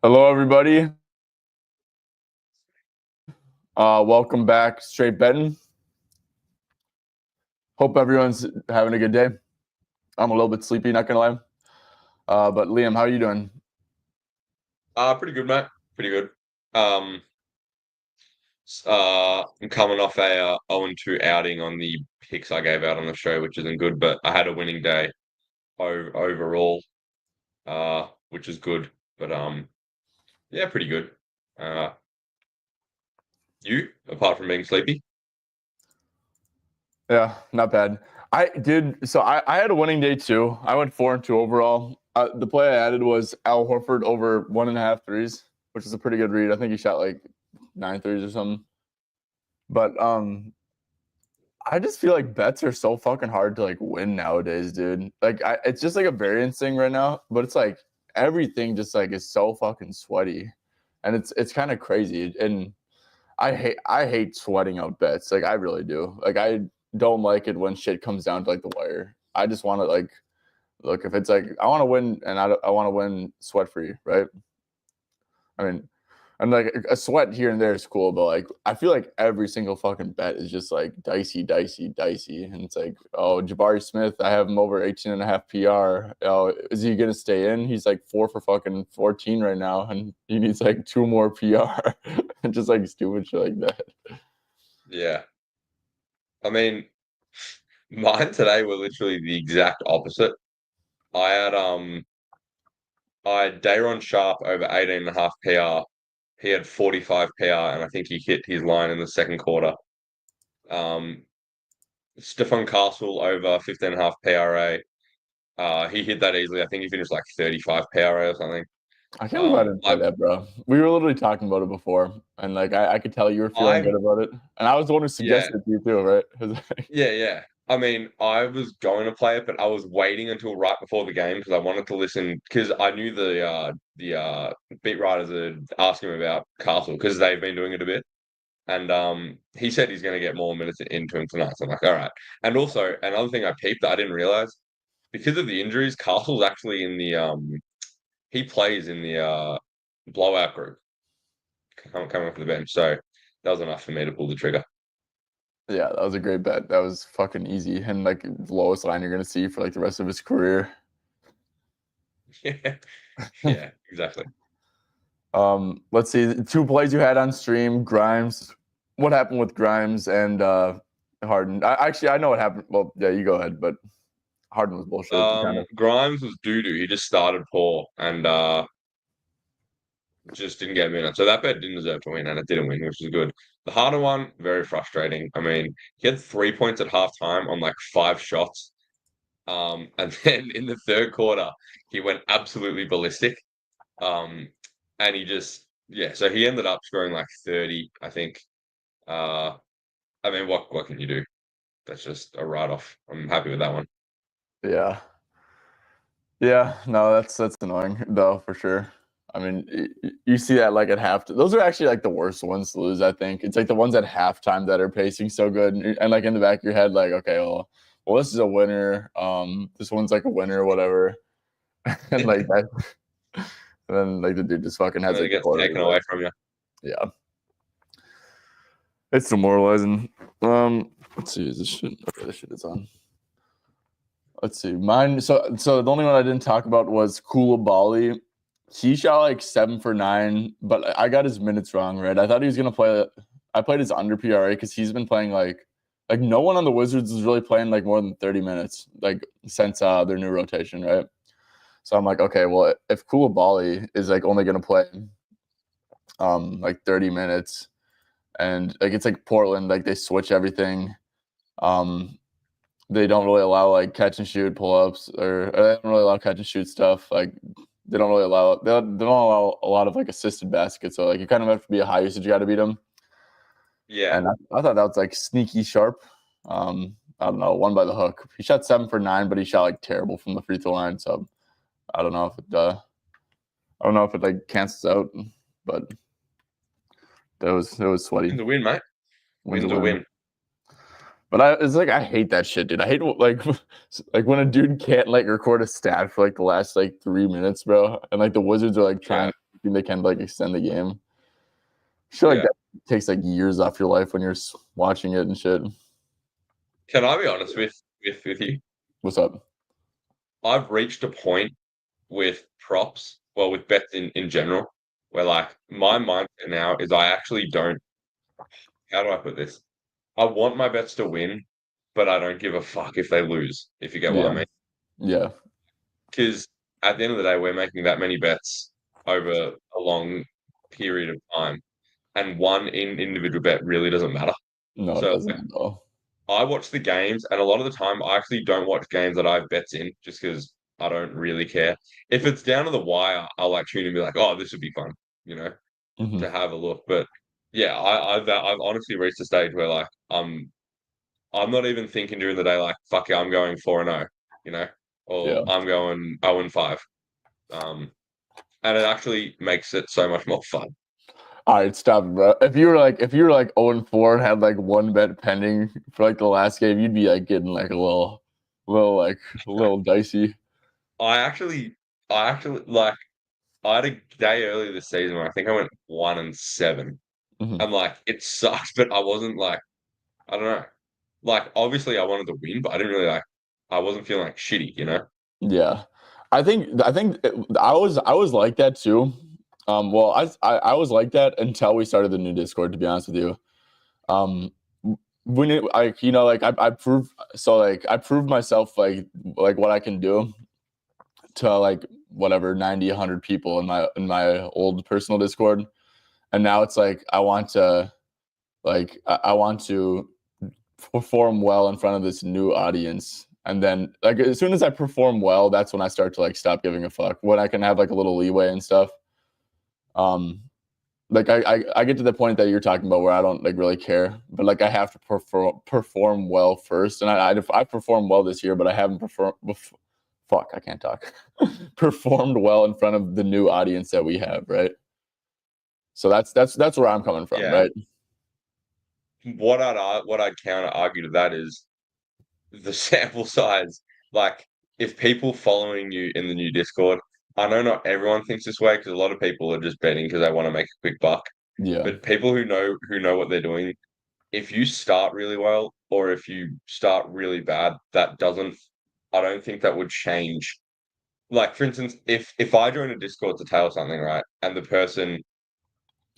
Hello, everybody. Welcome back, Straight Betting. Hope everyone's having a good day. I'm a little bit sleepy, not gonna lie. But Liam, how are you doing? Pretty good, mate. Pretty good. Um, I'm coming off a 0-2 outing on the picks I gave out on the show, which isn't good, but I had a winning day overall, which is good. But yeah, pretty good. Uh, you, apart from being sleepy? Yeah, not bad. I had a winning day too. I went 4-2 overall. The play I added was Al Horford over 1.5 threes, which is a pretty good read. I think he shot like 9 threes or something. But I just feel like bets are so fucking hard to like win nowadays, dude. It's just like a variance thing right now, but it's like everything just like is so fucking sweaty, and it's kind of crazy. And I hate sweating out bets. Like I really do. Like I don't like it when shit comes down to like the wire. I just want to like look if it's like I want to win and I want to win sweat free, right? I mean, and like a sweat here and there is cool, but like I feel like every single fucking bet is just like dicey, dicey, dicey. And it's like, oh, Jabari Smith, I have him over 18.5 PR. Oh, is he gonna stay in? He's like 4 for fucking 14 right now, and he needs like 2 more PR. And just like stupid shit like that. Yeah. I mean, mine today were literally the exact opposite. I had Dayron Sharp over 18.5 PR. He had 45 PR, and I think he hit his line in the second quarter. Um, Stefan Castle over 15.5 PRA. He hit that easily. I think he finished like 35 PRA or something. I can't believe I didn't play I that, bro. We were literally talking about it before, and like I could tell you were feeling I good about it, and I was the one who yeah, suggested it to you too, right? yeah. I mean, I was going to play it, but I was waiting until right before the game because I wanted to listen because I knew the beat writers are asking me about Castle because they've been doing it a bit. And he said he's going to get more minutes into him tonight. So I'm like, all right. And also another thing I peeped that I didn't realize because of the injuries, Castle's actually in the he plays in the blowout group coming off the bench. So that was enough for me to pull the trigger. Yeah, that was a great bet. That was fucking easy, and like the lowest line you're gonna see for like the rest of his career. Yeah, yeah, exactly. Let's see, 2 plays you had on stream. Grimes, what happened with Grimes and Harden? I know what happened. Well, yeah, you go ahead, but Harden was bullshit, kind of. Grimes was doo doo. He just started poor and just didn't get minutes. So that bet didn't deserve to win, and it didn't win, which is good. The harder one, very frustrating. I mean, he had 3 points at halftime on like 5 shots. And then in the third quarter, he went absolutely ballistic. Um, and he just yeah, so he ended up scoring like 30, I think. Uh, I mean, what can you do? That's just a write-off. I'm happy with that one. Yeah, yeah, no, that's annoying though for sure. I mean, you see that like at half. Those are actually like the worst ones to lose. I think it's like the ones at halftime that are pacing so good, and like in the back of your head, like okay, well, this is a winner. This one's like a winner, or whatever, and like that, and then like the dude just fucking And has then a it gets quarter. taken away from you. Yeah, it's demoralizing. Let's see, is this shit? Okay, this shit is on. Let's see, mine. So the only one I didn't talk about was Koulibaly. He shot like 7 for 9, but I got his minutes wrong, right? I thought he was gonna play. I played his under PRA because he's been playing like no one on the Wizards is really playing like more than 30 minutes like since their new rotation, right? So I'm like, okay, well, if Koulibaly is like only gonna play like 30 minutes, and like it's like Portland, like they switch everything. Um, they don't really allow like catch and shoot pull ups, or they don't really allow catch and shoot stuff. Like they don't allow a lot of like assisted baskets. So like you kind of have to be a high usage guy to beat them. Yeah, And I thought that was like sneaky sharp. I don't know, one by the hook. He shot 7 for 9, but he shot like terrible from the free throw line. So I don't know if it like cancels out, but it was sweaty. win's a win, mate. Wins a Win's a win. win. But it's like I hate that shit, dude. I hate like when a dude can't like record a stat for like the last like 3 minutes, bro, and like the Wizards are like trying Yeah, to think they can like extend the game. I feel like Yeah. that takes like years off your life when you're watching it and shit. Can I be honest with you? What's up? I've reached a point with props, well, with bets in general, where like my mindset now is I actually don't. How do I put this? I want my bets to win, but I don't give a fuck if they lose. If you get what I Yeah, mean. yeah, Because at the end of the day, we're making that many bets over a long period of time, and one individual bet really doesn't matter. no, it So doesn't at all. I watch the games, and a lot of the time, I actually don't watch games that I have bets in, just because I don't really care. If it's down to the wire, I'll like tune in and be like, "Oh, this would be fun," you know, Hmm. to have a look. But yeah, I've honestly reached a stage where like I'm not even thinking during the day like, "Fuck yeah, I'm going 4-0," you know, Yeah. or I'm going 0-5. Um, and it actually makes it so much more fun. All right, stop, bro. If you were like 0-4 and had like one bet pending for like the last game, you'd be like getting like a little dicey. I actually, I actually like. I had a day earlier this season where I think I went 1-7. Hmm. And like it sucked, but I wasn't like I don't know. Like obviously I wanted to win, but I didn't really like I wasn't feeling like shitty, you know? Yeah, I was like that too. Well, I was like that until we started the new Discord. To be honest with you, um, when it like like I proved myself like what I can do to like whatever 90 100 people in my old personal Discord, and now it's like I want to perform well in front of this new audience. And then like as soon as I perform well, that's when I start to like stop giving a fuck. When I can have like a little leeway and stuff. Um like I get to the point that you're talking about where I don't like really care, but like I have to perform well first. And I performed well this year, but I haven't fuck, I can't talk. Performed well in front of the new audience that we have, right? So that's where I'm coming from, Yeah. right? What I'd counter argue to that is the sample size. Like if people following you in the new Discord, I know not everyone thinks this way because a lot of people are just betting because they want to make a quick buck. Yeah. But people who know what they're doing, if you start really well or if you start really bad, that doesn't I don't think that would change. Like for instance, if I join a Discord to tell something, right, and the person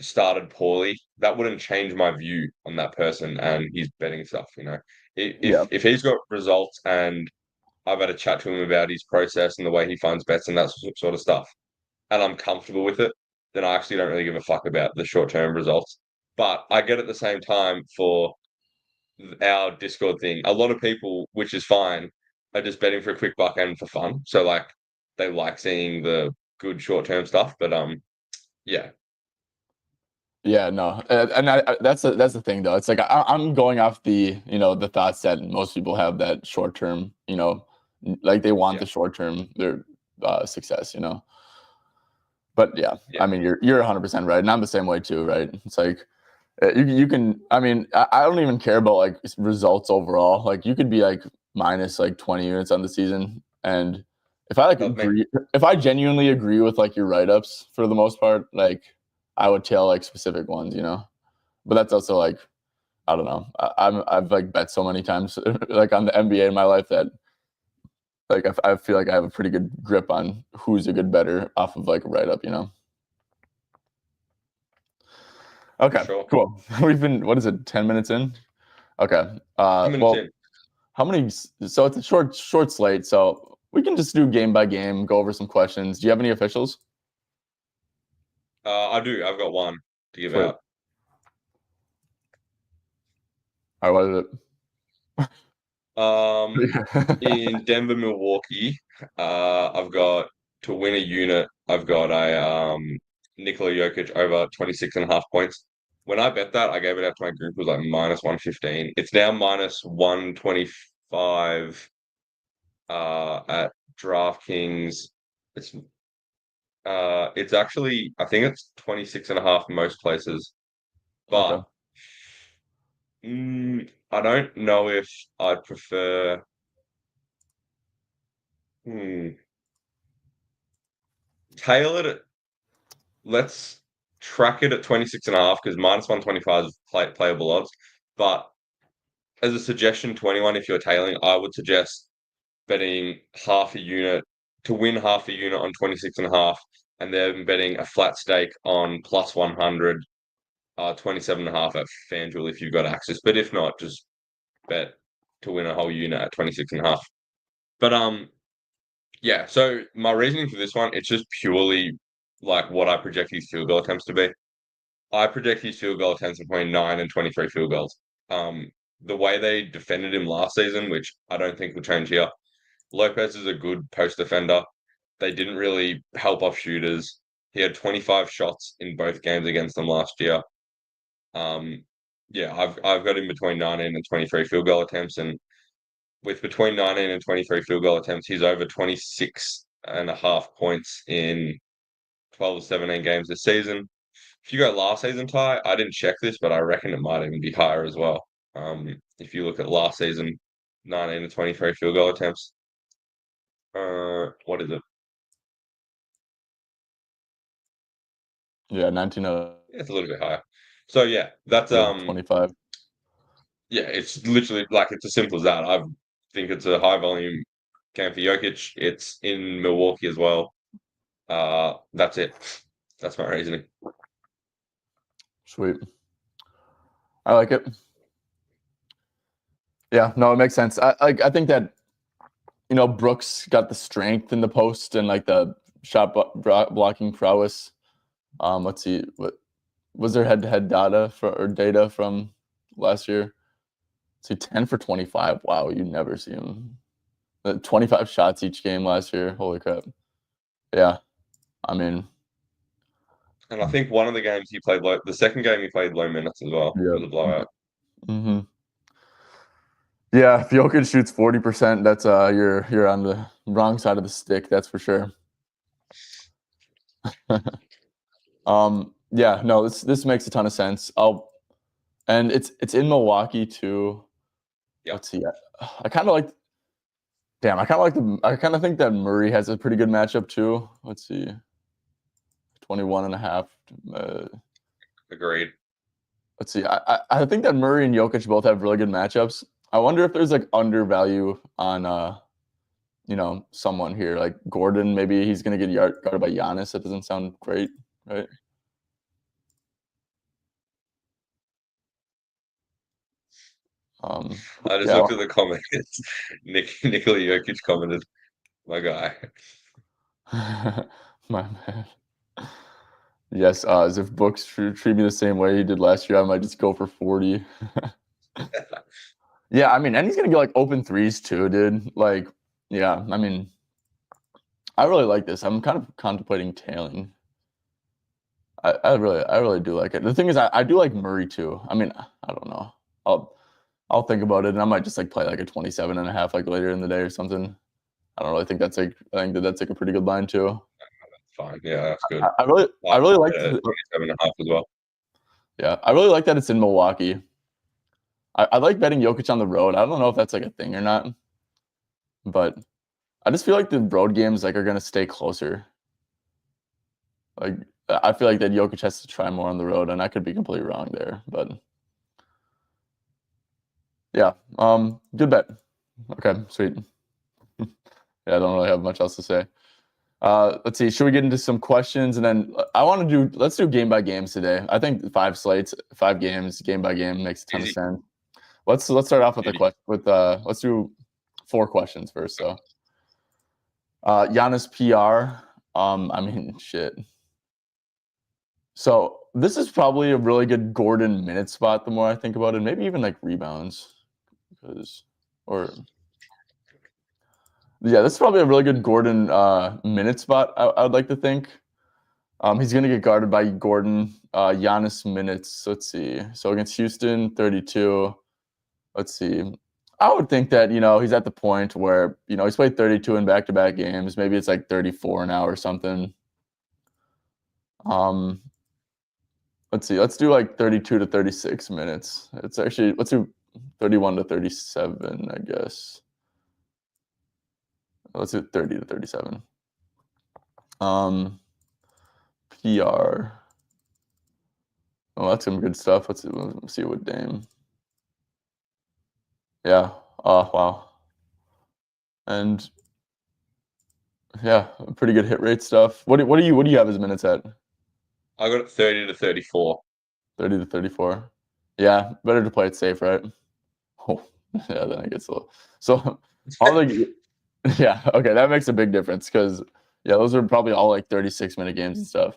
started poorly, that wouldn't change my view on that person and his betting stuff, you know. Yeah. If he's got results and I've had a chat to him about his process and the way he funds bets and that sort of stuff, and I'm comfortable with it, then I actually don't really give a fuck about the short term results. But I get at the same time for our Discord thing, a lot of people, which is fine, are just betting for a quick buck and for fun. So like they like seeing the good short term stuff. But yeah, Yeah, no, and that's the thing though. It's like I'm going off the thoughts that most people have that short term, like they want yeah, the short term their success, But yeah, yeah, I mean you're 100% right, and I'm the same way too, right? It's like you can. I mean, I don't even care about like results overall. Like you could be like minus like 20 units on the season, and if I like help me. agree, if I genuinely agree with like your write ups for the most part, like I would tell like specific ones. But that's also like I don't know. I've like bet so many times like on the NBA in my life that like I feel like I have a pretty good grip on who's a good better off of like a write up. For Okay, sure. cool. We've been what is it, 10 minutes in? Okay. 10 minutes Well, in. how many? So it's a short slate. So we can just do game by game, go over some questions. Do you have any officials? I do. I've got one to give Sweet. out. All right, what is Um, it? in Denver, Milwaukee, I've got to win a unit. I've got a Nikola Jokic over 26.5 points. When I bet that, I gave it out to my group. It was like minus 115. It's now minus 125 at DraftKings. It's it's actually I think it's 26.5 most places, Okay. but I don't know if I'd prefer. Hmm, tailored. let's track it at 26.5 because -125 is playable odds. But as a suggestion, 21 if you're tailing, I would suggest betting half a unit to win half a unit on 26.5, and then betting a flat stake on plus 100, 27.5 at FanDuel if you've got access. But if not, just bet to win a whole unit at 26.5. But yeah. So my reasoning for this one, it's just purely like what I project his field goal attempts to be. I project his field goal attempts between 9 and 23 field goals. The way they defended him last season, which I don't think will change here. Lopez is a good post defender. They didn't really help off shooters. He had 25 shots in both games against them last year. Yeah, I've got him between 19 and 23 field goal attempts, and with between 19 and 23 field goal attempts, he's over 26.5 points in 12 or 17 games this season. If you go last season, Ty, I didn't check this, but I reckon it might even be higher as well. If you look at last season, 19 to 23 field goal attempts. What is it? Yeah, 19 It's a little bit higher. So yeah, that's 25. yeah, it's literally like it's as simple as that. I think it's a high volume game for Jokic. It's in Milwaukee as well. That's it. That's my reasoning. Sweet. I like it. Yeah, no, it makes sense. I think that Brooks got the strength in the post and like the shot blocking prowess. Let's see, what was there head-to-head data from last year? See, 10 for 25. Wow, you never see him. 25 shots each game last year. Holy crap. Yeah, I mean, And I think one of the games he played low, the second game he played low minutes as well. It yeah. was a blowout. Mm-hmm. Yeah, if Jokic shoots 40%, that's you're on the wrong side of the stick, that's for sure. Yeah, no, this makes a ton of sense. And it's in Milwaukee too. Yeah. Let's see. I kind of like. Damn, I kind of think that Murray has a pretty good matchup too. Let's see. 21.5. Agreed. Let's see. I think that Murray and Jokic both have really good matchups. I wonder if there's like undervalue on someone here like Gordon. Maybe he's gonna get guarded by Giannis. That doesn't sound great, right? I just Yeah. looked at the comments. Nikola Jokic commented, "My guy." My man. Yes, as if Books treat me the same way he did last year, I might just go for 40. Yeah, I mean, and he's gonna get like open threes too, dude. Like, yeah, I mean, I really like this. I'm kind of contemplating tailing. I really do like it. The thing is, I do like Murray too. I mean, I don't know. I'll think about it, and I might just like play like a 27.5 like later in the day or something. I don't really think that's like I think that's like a pretty good line too. Fine. Yeah, that's good. I really like 27.5 as well. yeah, I really like that it's in Milwaukee. I like betting Jokic on the road. I don't know if that's like a thing or not, but I just feel like the road games like are gonna stay closer. Like I feel like that Jokic has to try more on the road, and I could be completely wrong there, but yeah, good bet. Okay, sweet. Yeah, I don't really have much else to say. Let's see. Should we get into some questions and then let's do game by games today. I think 5 slates, 5 games, game by game makes a ton of sense. Let's start off with let's do 4 questions first. So, Giannis PR. I mean, shit. So this is probably a really good Gordon minute spot. The more I think about it, maybe even like rebounds, yeah, this is probably a really good Gordon minute spot. I would like to think. He's going to get guarded by Gordon. Giannis minutes. Let's see. So against Houston, 32. Let's see. I would think that he's at the point where he's played 32 in back-to-back games. Maybe it's like 34 now or something. Let's see. Let's do like 32 to 36 minutes. Let's do 31 to 37, I guess. Let's do 30 to 37. PR. Oh, that's some good stuff. Let's see what Dame. Yeah. Oh, wow. And yeah, pretty good hit rate stuff. What do you have his minutes at? I got it 30 to 34. 30 to 34. Yeah, better to play it safe, right? Oh, yeah, then it gets a little. So all the yeah, okay, that makes a big difference because yeah, those are probably all like 36-minute games and stuff.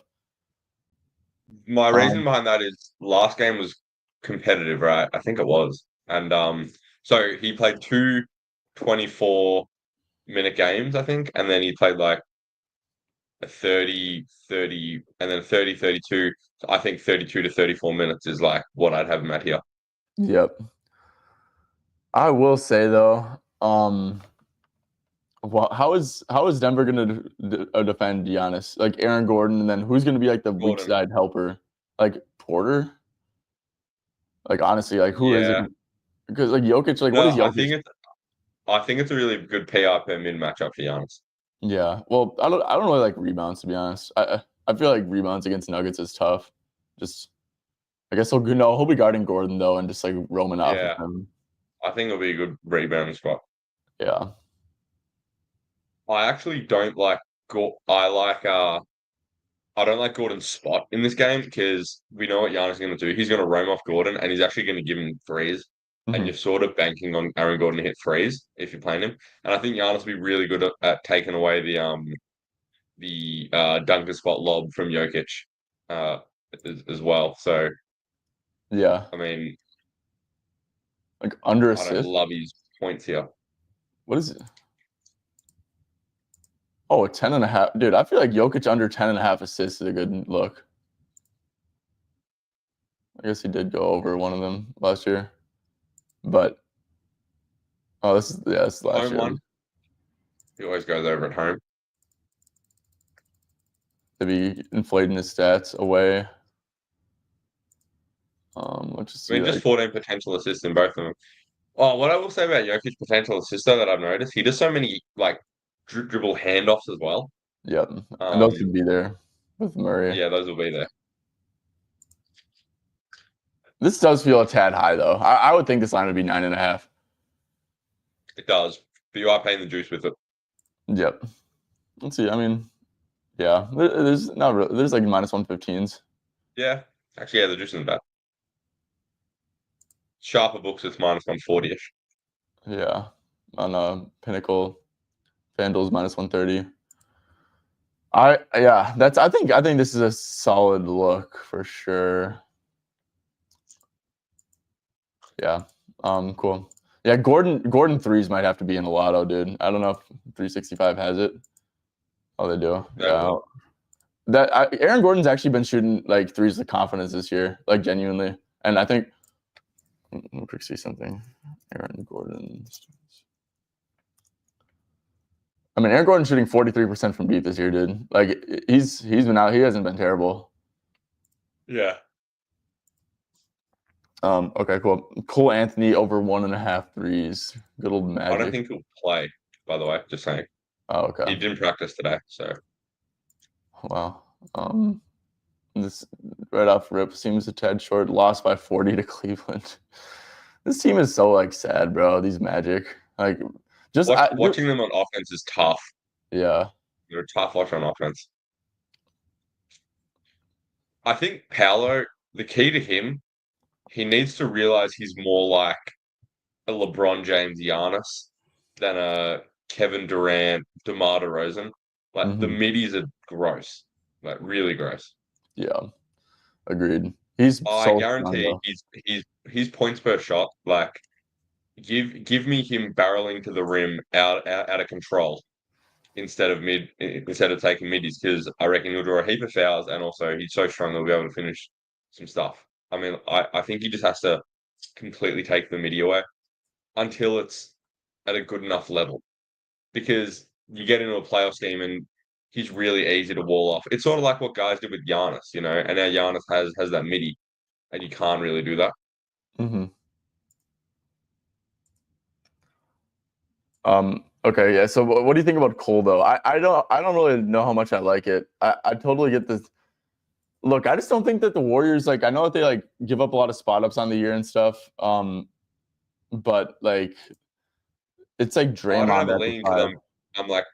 My reason behind that is last game was competitive, right? I think it was. And so he played two 24-minute games, I think, and then he played like a 30, and then 30, 32. So I think 32 to 34 minutes is like what I'd have him at here. Yep. I will say though, well, how is Denver going to defend Giannis? Like Aaron Gordon, and then who's going to be like the weak Gordon. side helper? Like Porter? Like honestly, like who is it? Yeah. Because like Jokic, like what No, is Jokic? I think it's a really good PR per min matchup for Giannis. Yeah. Well, I don't really like rebounds to be honest. I feel like rebounds against Nuggets is tough. Just I guess he'll be guarding Gordon though and just like roaming off of Yeah. him. I think it'll be a good rebound spot. Yeah. I actually don't like I don't like Gordon's spot in this game because we know what Giannis is going to do. He's going to roam off Gordon and he's actually going to give him threes. And Hmm. you're sort of banking on Aaron Gordon to hit threes if you're playing him. And I think Giannis will be really good at taking away the dunker spot lob from Jokic uh, as well. So Yeah. I mean, Like under I don't assist. love his points here. What is it? Oh, 10 and a half. Dude, I feel like Jokic under 10 and a half assists is a good look. I guess he did go over one of them last year. But oh, this is last Home year. one, he always goes over at home. To be inflating his stats away. Let's just I see mean, just like 14 potential assists in both of them. Oh, what I will say about Jokic's potential assist though that I've noticed, he does so many like dribble handoffs as well. yep. And those Um, could be there with Murray. yeah, those will be there. This does feel a tad high though. I would think this line would be 9.5. It does, but you are paying the juice with it. Yep. Let's see. I mean, yeah. There's not really, there's like minus 115s. Yeah, actually, yeah, the juice isn't bad. Sharper books, it's minus 140-ish. Yeah. On Pinnacle, FanDuel's minus 130. I think this is a solid look for sure. Yeah. Cool. Yeah, Gordon threes might have to be in the lotto, dude. I don't know if 365 has it. Oh, they do. That Yeah. will. Aaron Gordon's actually been shooting like threes with confidence this year, like genuinely. And I think let me quick see something. Aaron Gordon. I mean, Aaron Gordon's shooting 43% from deep this year, dude. Like he's been out. He hasn't been terrible. Yeah. Okay, cool. Cole Anthony over 1.5 threes. Good old I don't Magic. think he'll play, by the way, just saying. Oh, He okay. didn't practice today, so Wow. This right off rip seems a tad short. Lost by 40 to Cleveland. This team is so like sad, bro. These Magic, like, watching them on offense is tough. yeah. They're a tough watch on offense. I think Paolo, the key to him, he needs to realize he's more like a LeBron James Giannis than a Kevin Durant, DeMar DeRozan. Like the Hmm. middies are gross, like really gross. Yeah. Agreed. He's I so strong guarantee though. his points per shot. Like give me him barreling to the rim out of control instead of taking middies because I reckon he'll draw a heap of fouls and also he's so strong he'll be able to finish some stuff. I mean, I think he just has to completely take the midi away until it's at a good enough level because you get into a playoff game and he's really easy to wall off. It's sort of like what guys did with Giannis, and now Giannis has that midi and you can't really do that. Hmm. Okay, yeah. So what do you think about Cole though? I don't really know how much I like it. I totally get this. Look, I just don't think that the Warriors, like, I know that they like give up a lot of spot ups on the year and stuff. But like it's like I don't Draymond have a at the lean because 5. I'm like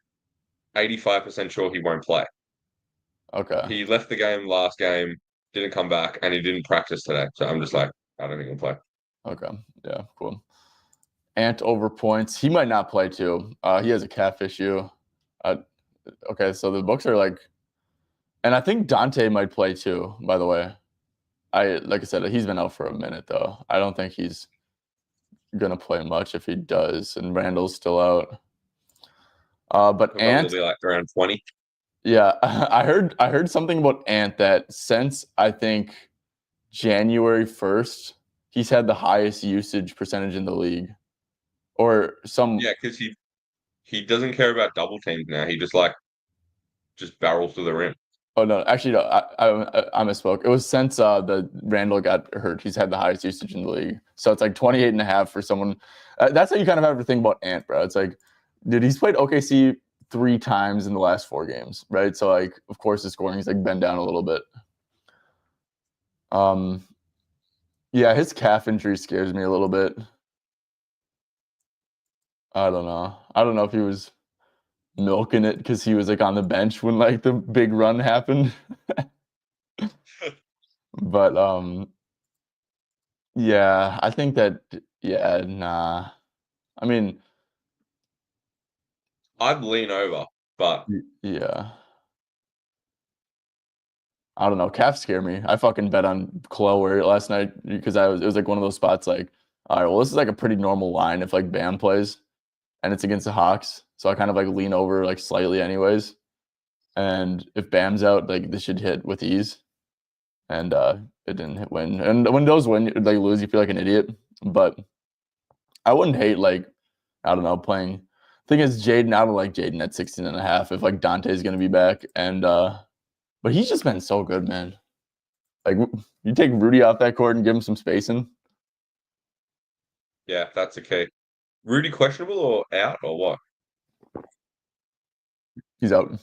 85% sure he won't play. Okay. He left the game last game, didn't come back, and he didn't practice today. So I'm just like, I don't think he'll play. Okay. Yeah, cool. Ant over points. He might not play too. He has a calf issue. Uh, okay, so the books are like, and I think Dante might play too, by the way. Like I said, he's been out for a minute though. I don't think he's gonna play much if he does, and Randall's still out. But He'll probably Ant, be like around 20. yeah, I heard something about Ant that since I think January 1st, he's had the highest usage percentage in the league. Or some Yeah, because he doesn't care about double teams now. He just barrels to the rim. Oh no, actually no, I misspoke. It was since the Randall got hurt, he's had the highest usage in the league. So it's like 28 and a half for someone. That's how you kind of have to think about Ant, bro. It's like, dude, he's played OKC 3 times in the last 4 games, right? So like, of course, his scoring is like bent down a little bit. Um, yeah, his calf injury scares me a little bit. I don't know. I don't know if he was milking it because he was like on the bench when like the big run happened. But yeah, I think that yeah, nah. I mean, I'd lean over, but yeah. I don't know. Calves scare me. I fucking bet on Chloe last night because it was like one of those spots like, all right, well, this is like a pretty normal line if like Bam plays and it's against the Hawks. So I kind of like lean over like slightly anyways. And if Bam's out, like this should hit with ease. And it didn't hit win. And when those win, like lose, you feel like an idiot. But I wouldn't hate like, I don't know, playing. Thing is, Jaden, I don't like Jaden at 16 and a half if like Dante's gonna be back. And but he's just been so good, man. Like you take Rudy off that court and give him some spacing. yeah, that's okay. Rudy questionable or out or what? He's out.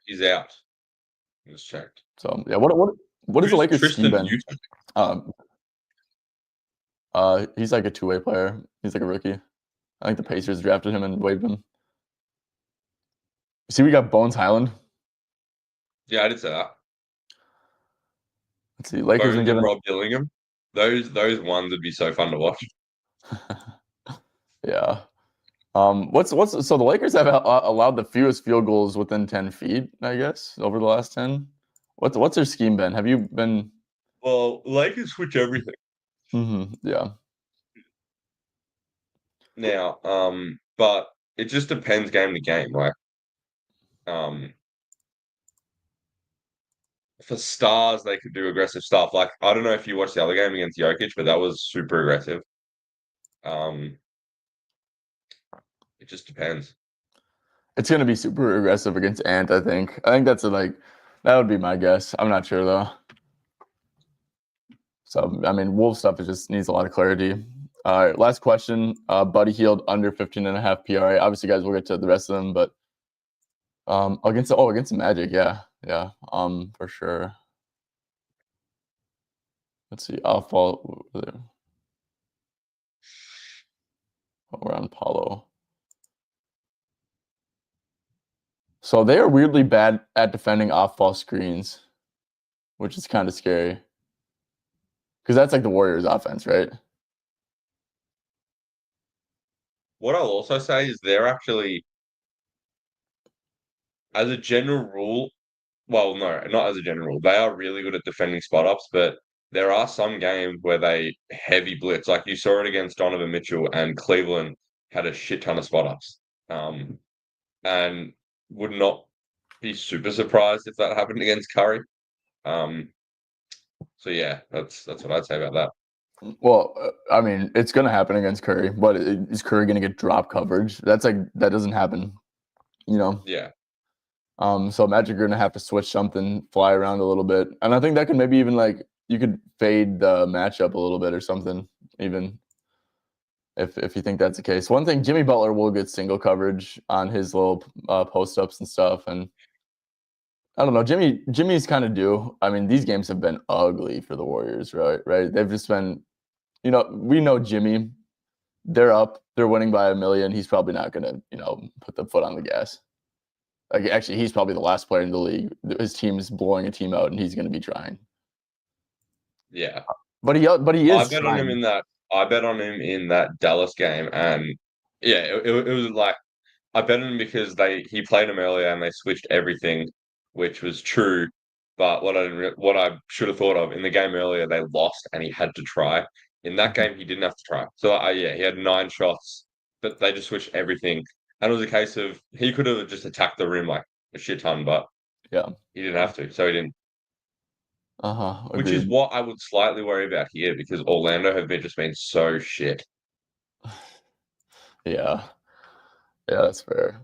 He's out. Just checked. So yeah, what is the Who's Lakers scheme Tristan been? Newton? Um, he's like a two-way player. He's like a rookie. I think the Pacers drafted him and waived him. See, we got Bones Highland. Yeah, I did say that. Let's see. Lakers been Bones and given. Rob Dillingham. Those ones would be so fun to watch. Yeah. What's so the Lakers have allowed the fewest field goals within 10 feet, I guess, over the last 10. What's their scheme been? Have you been? Well, Lakers switch everything Yeah. now. But it just depends game to game. Like, for stars, they could do aggressive stuff. Like, I don't know if you watched the other game against Jokic, but that was super aggressive. Um, it just depends. It's gonna be super aggressive against Ant, I think. I think that's that would be my guess. I'm not sure though. So I mean, Wolves stuff just needs a lot of clarity. All right, last question. Buddy Hield under 15 and a half PRA. Obviously, guys, we'll get to the rest of them, but against the Magic, yeah, for sure. Let's see. I'll follow there. We're on Paulo. So they are weirdly bad at defending off-ball screens, which is kind of scary. Because that's like the Warriors' offense, right? What I'll also say is they're actually, as a general rule, well, no, not as a general rule, they are really good at defending spot ups, but there are some games where they heavy blitz. Like you saw it against Donovan Mitchell and Cleveland had a shit ton of spot ups. And would not be super surprised if that happened against Curry. So yeah, that's what I'd say about that. Well, I mean, it's going to happen against Curry, but is Curry going to get drop coverage? That doesn't happen, you know? Yeah. So Magic are going to have to switch something, fly around a little bit. And I think that could maybe even like, you could fade the matchup a little bit or something, even if you think that's the case. One thing, Jimmy Butler will get single coverage on his little post ups and stuff. And I don't know. Jimmy's kind of due. I mean, these games have been ugly for the Warriors, right? Right? They've just been, we know Jimmy. They're up. They're winning by 1,000,000. He's probably not going to, put the foot on the gas. Like, actually, he's probably the last player in the league. His team is blowing a team out, and he's going to be trying. Yeah, but he I is bet on him trying. in that. I bet on him in that Dallas game, and yeah, it was like I bet on him because he played him earlier and they switched everything, which was true. But what I should have thought of in the game earlier, they lost and he had to try. In that Mhm. game, he didn't have to try. So yeah, he had 9 shots, but they just switched everything, and it was a case of he could have just attacked the rim like a shit ton, but Yeah. he didn't have to, so he didn't. Which is Agreed. what I would slightly worry about here because Orlando have just been so shit. Yeah. Yeah, that's fair.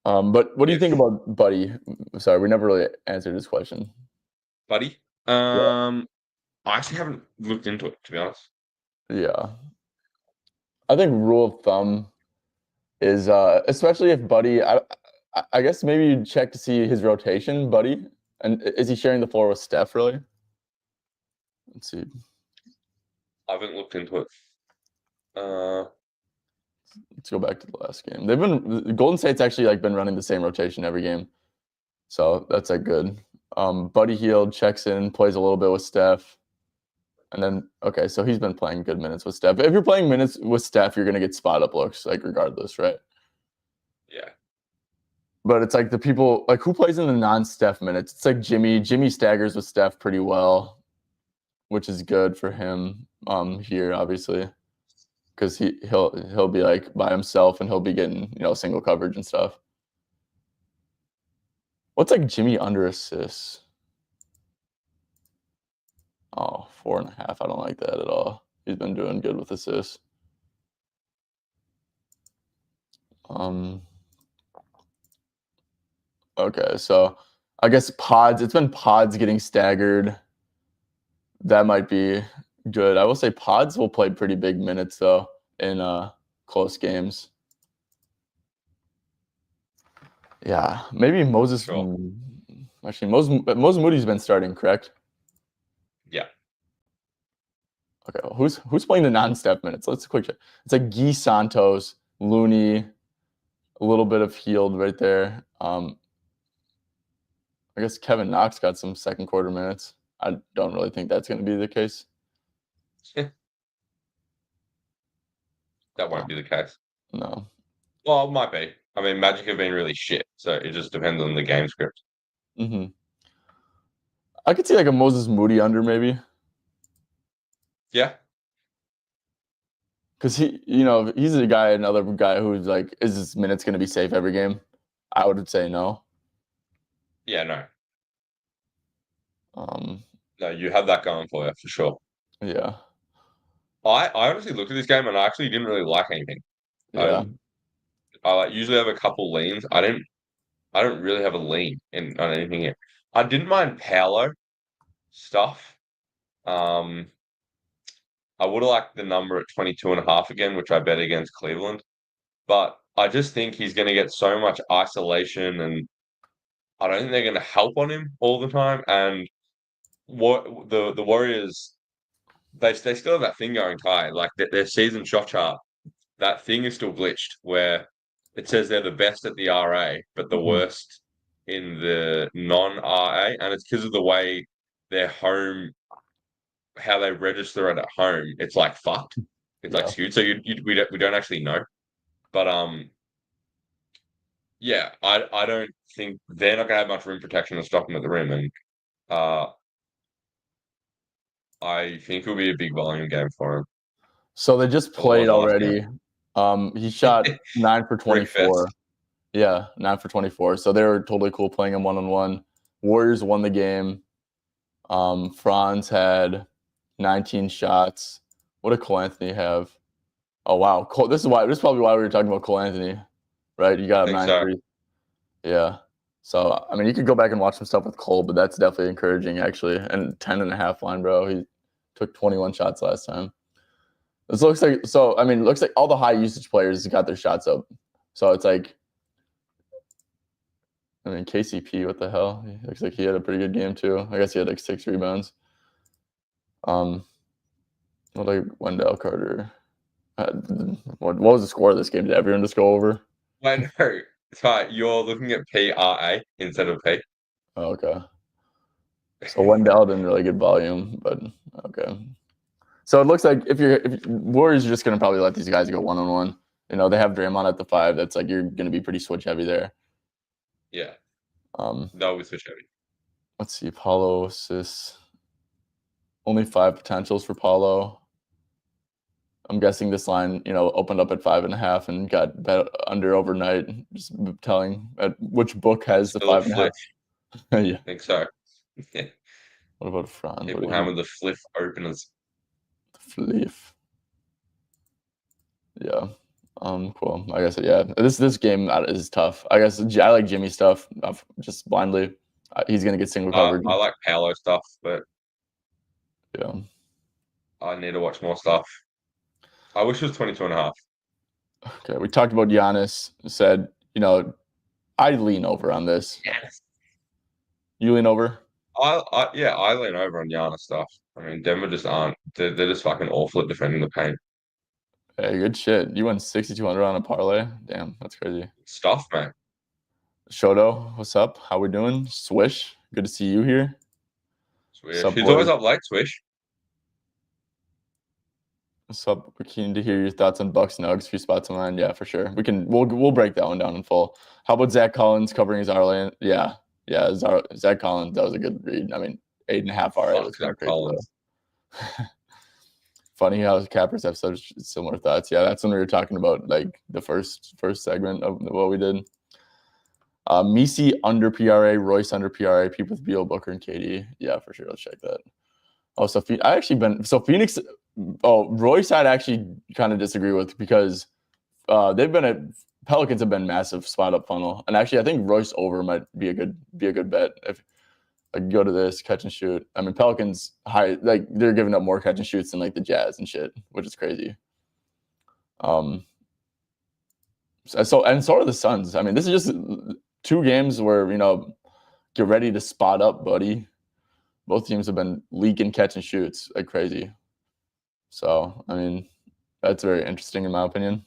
But what do you think If about Buddy? Sorry, we never really answered this question. Buddy, Yeah. I actually haven't looked into it to be honest. Yeah. I think rule of thumb is especially if Buddy I guess maybe you check to see his rotation, Buddy. And is he sharing the floor with Steph really? Let's see. I haven't looked into it. Uh, Let's go back to the last game. Golden State's actually like been running the same rotation every game. So that's like good. Buddy Hield checks in, plays a little bit with Steph. And then okay, so he's been playing good minutes with Steph. If you're playing minutes with Steph, you're gonna get spot up looks, like regardless, right? yeah, But it's like the people like who plays in the non-Steph minutes. It's like Jimmy. Jimmy staggers with Steph pretty well, which is good for him here, obviously. Because he'll be like by himself and he'll be getting, single coverage and stuff. What's like Jimmy under assists? Oh, 4.5. I don't like that at all. He's been doing good with assists. Okay, so I guess pods. It's been pods getting staggered. That might be good. I will say pods will play pretty big minutes though in close games. Yeah, maybe Moses. sure. Actually, Moses Moody's been starting, correct? Yeah, Okay, well, who's playing the non-step minutes? Let's quick check. It's like Guy Santos, Looney, a little bit of Healed right there. I guess Kevin Knox got some second quarter minutes. I don't really think that's going to be the case. that won't be the case. No. Well, it might be. I mean, Magic have been really shit, so it just depends on the game script. hmm I could see like a Moses Moody under maybe. Yeah, Because he's another guy who's like, is his minutes going to be safe every game? I would say no. yeah, no, Um, no, you have that going for you for sure. yeah, I honestly looked at this game and I actually didn't really like anything. yeah. I I like usually have a couple leans. I don't really have a lean in on anything here. I didn't mind Paolo stuff. Um, I would have liked the number at 22.5 again, which I bet against Cleveland. But I just think he's going to get so much isolation, and I don't think they're going to help on him all the time. And what the Warriors, they still have that thing going, Ty. Like their season shot chart, that thing is still glitched where it says they're the best at the RA, but the Mhm. worst in the non-RA, and it's because of the way their home, how they register it at home. It's like fucked. It's like Yeah. skewed. So we don't actually know. But yeah, I don't think they're not gonna have much rim protection to stop him at the rim, and uh, I think it'll be a big volume game for him. So they just Well, it was played last game. already. He shot 9 for Brick fest. 24. Yeah, 9 for 24. So they were totally cool playing him one-on-one. Warriors won the game. Franz had 19 shots. What did Cole Anthony have? Oh wow, this is probably why we were talking about Cole Anthony, right? You I got him think 9 so. threes. Yeah. So I mean, you could go back and watch some stuff with Cole, but that's definitely encouraging actually. And 10.5 line, bro. He took 21 shots last time. This looks like so. I mean, it looks like all the high usage players got their shots up. So it's like I mean, KCP, what the hell? He looks like he had a pretty good game too. I guess he had like 6 rebounds. What like Wendell Carter? What was the score of this game? Did everyone just go over? Wait, no. Sorry, you're looking at PRA instead of P. Oh, okay. So Wendell didn't really get volume, but okay. So it looks like if Warriors are just gonna probably let these guys go 1-on-1. You know, they have Draymond at the 5. That's like you're gonna be pretty switch heavy there. Yeah. Um, No, we switch heavy. let's see, Paulo assists. Only 5 potentials for Paulo. I'm guessing this line, you know, opened up at 5.5 and got bet under overnight. Just telling at which book has the Still a 5.5. flip. Yeah. I think so. Yeah. What about Franz? People hammer the flip openers. Fleef. Yeah. Cool. I guess yeah. This game is tough. I guess I like Jimmy stuff just blindly. He's gonna get single coverage. I like Paolo stuff, but Yeah. I need to watch more stuff. I wish it was 22.5. Okay. We talked about Giannis. Said, you know, I lean over on this. Yes. You lean over? I lean over on Giannis stuff. I mean, Denver just aren't. They're just fucking awful at defending the paint. Hey, good shit. You won 6,200 on a parlay. Damn, that's crazy. Stuff, man. Shoto, what's up? How we doing? Swish, good to see you here. Swish. Sup, He's always boys? up late, Swish. What's up? We're keen to hear your thoughts on Bucks Nugs. Few spots in line, yeah, for sure. We'll break that one down in full. How about Zach Collins covering his RLA? Yeah, Zach Collins. That was a good read. I mean, 8.5 RA Fuck was kind that of crazy Collins. though. Funny how cappers have such similar thoughts. Yeah, that's when we were talking about like the first segment of what we did. Misi under PRA, Royce under PRA, people with Beal, Booker, and KD. Yeah, for sure. Let's check that. Oh, so Phoenix. Oh, Royce, I'd actually kind of disagree with because Pelicans have been massive spot up funnel, and actually I think Royce over might be a good bet if I go to this catch and shoot. I mean Pelicans high, like they're giving up more catch and shoots than like the Jazz and shit, which is crazy. So are the Suns. I mean, this is just 2 games where, you know, get ready to spot up, buddy. Both teams have been leaking catch and shoots like crazy. So, I mean, that's very interesting in my opinion.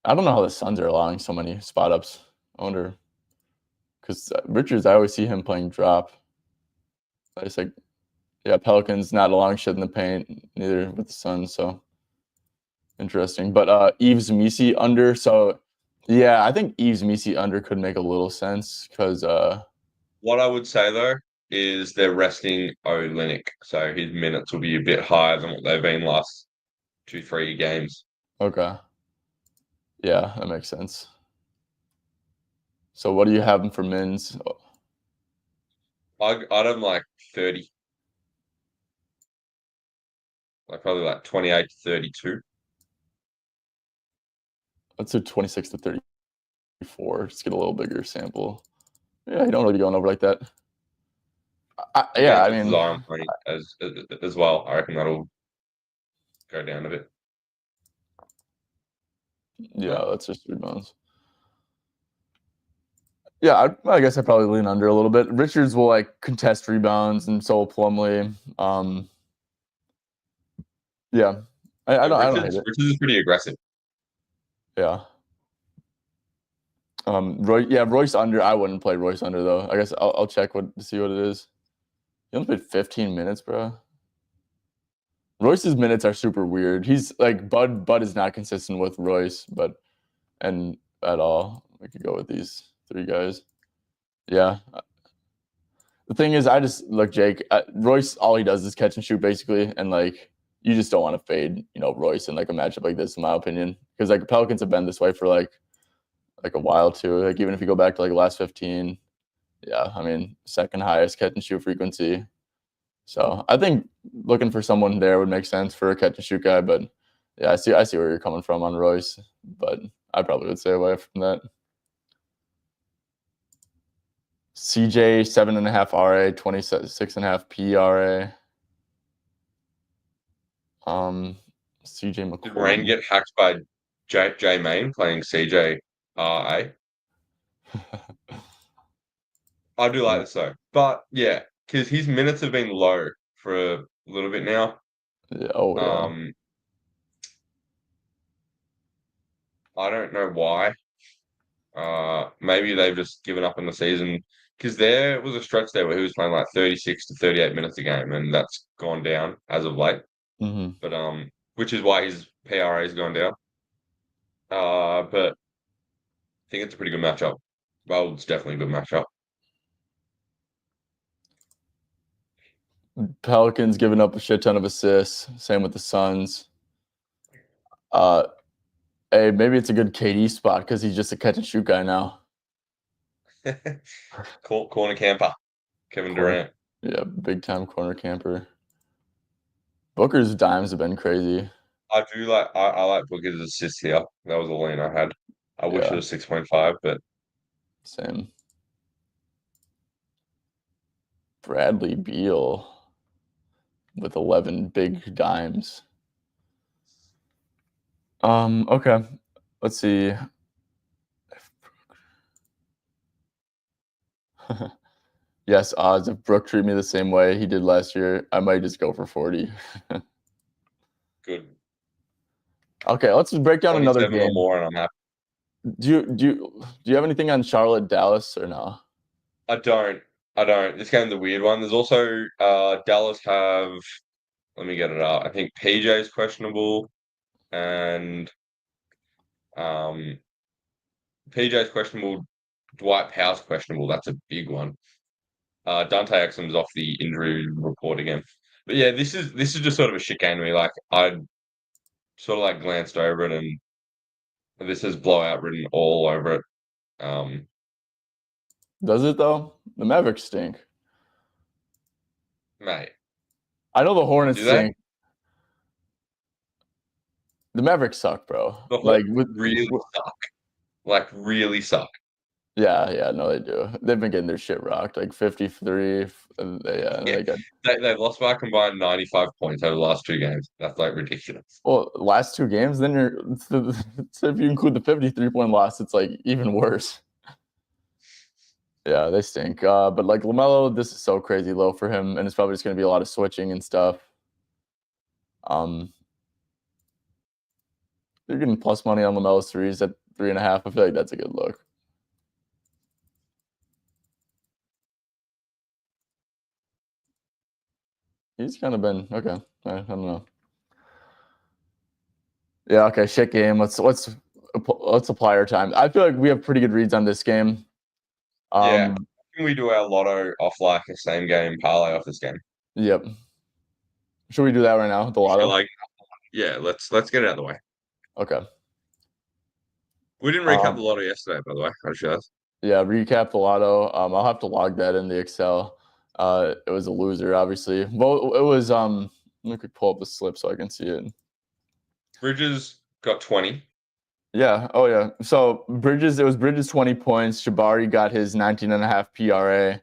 I don't know how the Suns are allowing so many spot ups. I wonder, because Richards, I always see him playing drop. It's like, yeah, Pelicans not allowing shit in the paint, neither with the Suns. So interesting. But Eves Misi under. So yeah, I think Eves Misi under could make a little sense because What I would say though is they're resting Olynyk, so his minutes will be a bit higher than what they've been last 2-3 games. okay. Yeah, that makes sense. So what do you have him for mins? I'd have like 30. Like probably like 28 to 32. Let's do 26 to 34. Just get a little bigger sample. Yeah, you don't really be going over like that. Yeah, I mean, Zion playing as well. I reckon that'll go down a bit. yeah, that's just rebounds. Yeah, I guess I probably lean under a little bit. Richards will like contest rebounds, and so will Plumlee. Yeah, I don't hate it. Richards is pretty aggressive. Yeah. Royce under. I wouldn't play Royce under though. I guess I'll check to see what it is. He only played 15 minutes, bro. Royce's minutes are super weird. He's like Bud is not consistent with Royce, and at all. We could go with these 3 guys. Yeah. The thing is, I just look Jake Royce. All he does is catch and shoot basically, and like you just don't want to fade, you know, Royce in like a matchup like this, in my opinion, because like Pelicans have been this way for like a while too. Like even if you go back to like last 15, yeah, I mean second highest catch and shoot frequency. So I think looking for someone there would make sense for a catch and shoot guy. But yeah, I see where you're coming from on Royce, but I probably would stay away from that. CJ 7.5 RA, 26.5 PRA. CJ Did Rain McCollum. get hacked by J Main playing CJ RA? I do like this though. But yeah, because his minutes have been low for a little bit now. Yeah, oh yeah. Um, I don't know why. Maybe they've just given up on the season because there was a stretch there where he was playing like 36 to 38 minutes a game, and that's gone down as of late. Mm-hmm. But which is why his PRA has gone down. But I think it's a pretty good matchup. Well, it's definitely a good matchup. Pelicans giving up a shit ton of assists. Same with the Suns. Hey, maybe it's a good KD spot because he's just a catch and shoot guy now. Corner camper, Kevin Durant. Yeah, big time corner camper. Booker's dimes have been crazy. I like Booker's assist here. That was a lean I had. I wish it Yeah, was 6.5, but same. Bradley Beal with 11 big dimes. Okay. Let's see. Yes, odds if Brook treat me the same way he did last year, I might just go for 40. good. Okay, let's break down another 27 or game. more, and I'm happy. Do you have anything on Charlotte Dallas or no? I don't. This game's a weird one. There's also Dallas have. Let me get it up. I think PJ's questionable, and um, PJ's questionable. Dwight Powell's questionable. That's a big one. Dante Exum's off the injury report again. But yeah, this is just sort of a shit game to me. Like I sort of like glanced over it, and this is blowout written all over it. Does it though? The Mavericks stink. Mate, I know the Hornets do they? stink. The Mavericks suck, bro. The Like Hawks really suck. Like really suck. yeah, no, they do. They've been getting their shit rocked, like 53. Yeah, They got they've lost by a combined 95 points over the last two games. That's like ridiculous. last two games. Then you're so if you include the 53-point loss, it's like even worse. Yeah, they stink. But like LaMelo, this is so crazy low for him, and it's probably just going to be a lot of switching and stuff. You're getting plus money on LaMelo's threes at 3.5. I feel like that's a good look. He's kind of been okay. I don't know. Yeah, okay, shit game. Let's apply our time. I feel like we have pretty good reads on this game. Yeah. Can we do our lotto off like a same game parlay off this game? Yep. Should we do that right now? The lotto. Yeah, let's get it out of the way. Okay. We didn't recap the lotto yesterday, by the way. I just realized. Yeah, recap the lotto. I'll have to log that in the Excel. It was a loser, obviously. Well, it was let me pull up the slip so I can see it. Bridges got 20. Yeah. Oh yeah. So Bridges, it was Bridges 20 points. Jabari got his 19.5 PRA,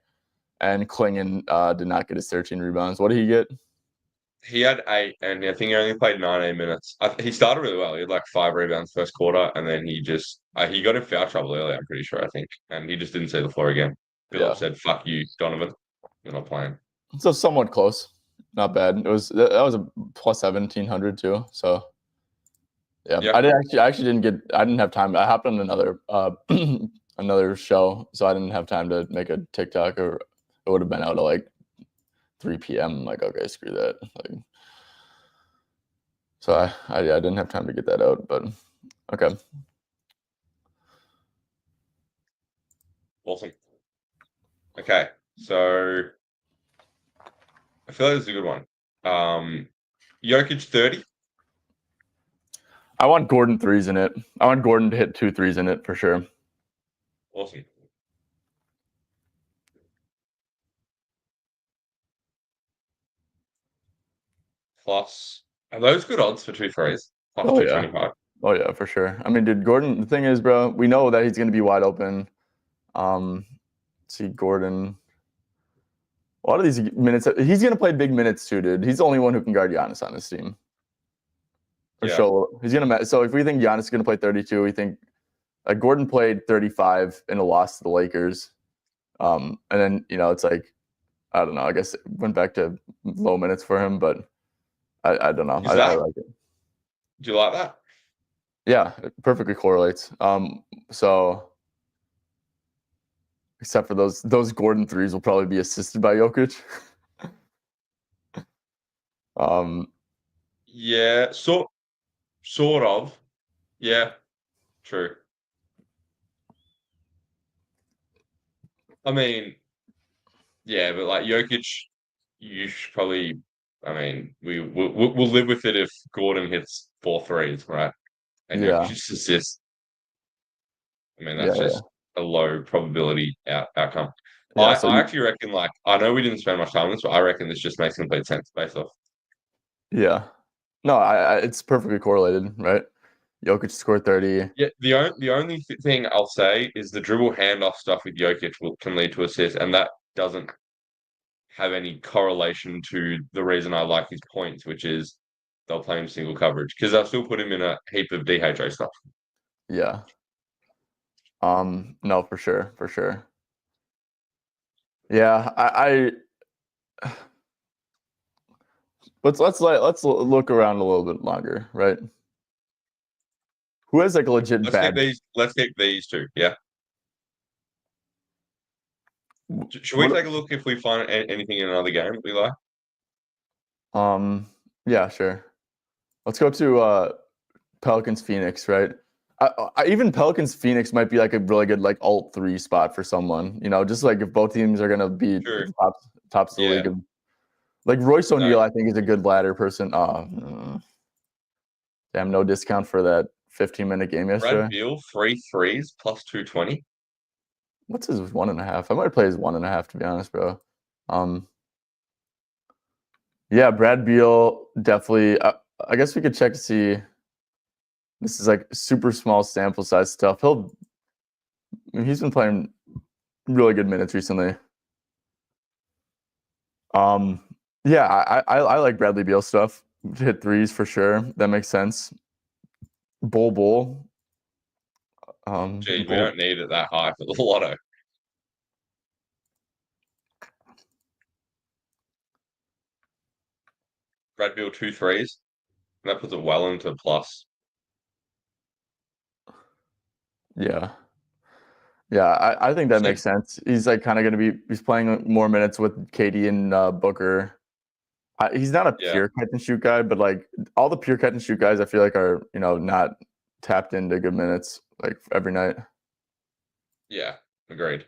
and Klingon did not get his 13 rebounds. What did he get? He had 8, and I think he only played 19 minutes. He started really well. He had like 5 rebounds first quarter, and then he just he got in foul trouble early. I'm pretty sure. I think, and he just didn't see the floor again. Phillips said, "Fuck you, Donovan. You're not playing." So somewhat close. Not bad. It was that was a plus 1,700 too. So yeah, Yep. I actually didn't get. I didn't have time. I hopped on another another show, so I didn't have time to make a TikTok, or it would have been out at like 3 p.m. I'm like, okay, screw that. Like, so I didn't have time to get that out, but okay. Awesome. Okay, so I feel like this is a good one. Jokic 30. I want Gordon threes in it. I want Gordon to hit 2 threes in it for sure. Awesome. Plus, are those good odds for 2 threes? Plus 225. Oh yeah, for sure. I mean, dude, Gordon. The thing is, bro, we know that he's going to be wide open. See Gordon. A lot of these minutes, he's going to play big minutes too, dude. He's the only one who can guard Giannis on this team. For sure. He's going to. So if we think Giannis is going to play 32, we think Gordon played 35 in a loss to the Lakers. And then, it's like, I don't know. I guess it went back to low minutes for him, but I don't know. I like it. Do you like that? Yeah, it perfectly correlates. So except for those Gordon threes will probably be assisted by Jokic. Yeah, sort of. Yeah, true. I mean, yeah, but like Jokic, you should probably. I mean, we'll live with it if Gordon hits 4 threes, right? And Jokic Yeah, just assists. I mean, that's yeah, just a low probability outcome. yeah. So I actually reckon, like, I know we didn't spend much time on this, but I reckon this just makes complete sense based off. yeah, no, it's perfectly correlated, right? Jokic scored 30. Yeah, the only thing I'll say is the dribble handoff stuff with Jokic can lead to assists, and that doesn't have any correlation to the reason I like his points, which is they'll play him single coverage because they'll still put him in a heap of DHO stuff. Yeah. No, for sure, for sure. Yeah, let's look around a little bit longer, right? Who has like a legit bad? Let's keep these two. Yeah. Should we What? take a look if we find anything in another game that we like? Yeah, sure. Let's go to Pelicans Phoenix, right? Even Pelicans Phoenix might be like a really good like alt 3 spot for someone. Just like if both teams are gonna be Sure. the tops of the Yeah. league. Like Royce No. O'Neal, I think is a good ladder person. Damn, no discount for that 15-minute game Brad yesterday. Beal, 3 threes plus 220. What's his 1.5? I might play his 1.5 to be honest, bro. Yeah, Brad Beal definitely. I guess we could check to see. This is like super small sample size stuff. He's been playing really good minutes recently. Yeah, I like Bradley Beal stuff. Hit threes for sure. That makes sense. Bull. Gee, we don't need it that high for the lotto. Brad Beal, 2 threes. That puts it well into plus. Yeah. Yeah, I think that makes sense. He's like kind of going to be. He's playing more minutes with KD and Booker. He's not a Yeah. pure catch and shoot guy, but like all the pure catch and shoot guys, I feel like are not tapped into good minutes like every night. Yeah. Agreed.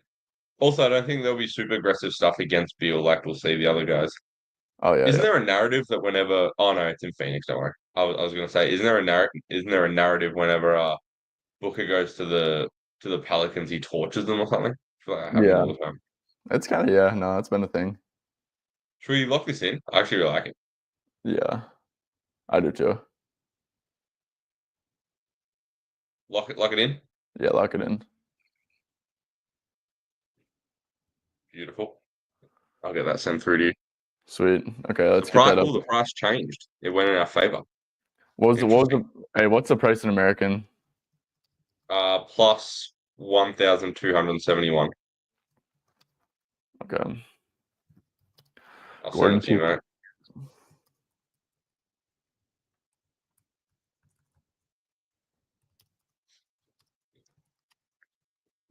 Also, I don't think there'll be super aggressive stuff against Beal like we'll see the other guys. Oh yeah, Isn't yeah, there a narrative that whenever? Oh no, it's in Phoenix. Don't worry. I was going to say, Isn't there a narrative whenever Booker goes to the Pelicans, he tortures them or something? I feel like that happens yeah. all the time. It's kind of yeah. No, that's been a thing. Should we lock this in? I actually really like it. Yeah, I do too. Lock it in. Yeah, lock it in. Beautiful. I'll get that sent through to you. Sweet. Okay, let's get that up. The price changed. It went in our favor. What was Interesting. hey, what's the price in American? Plus 1,271. Okay. I'll send Gordon it to you, mate.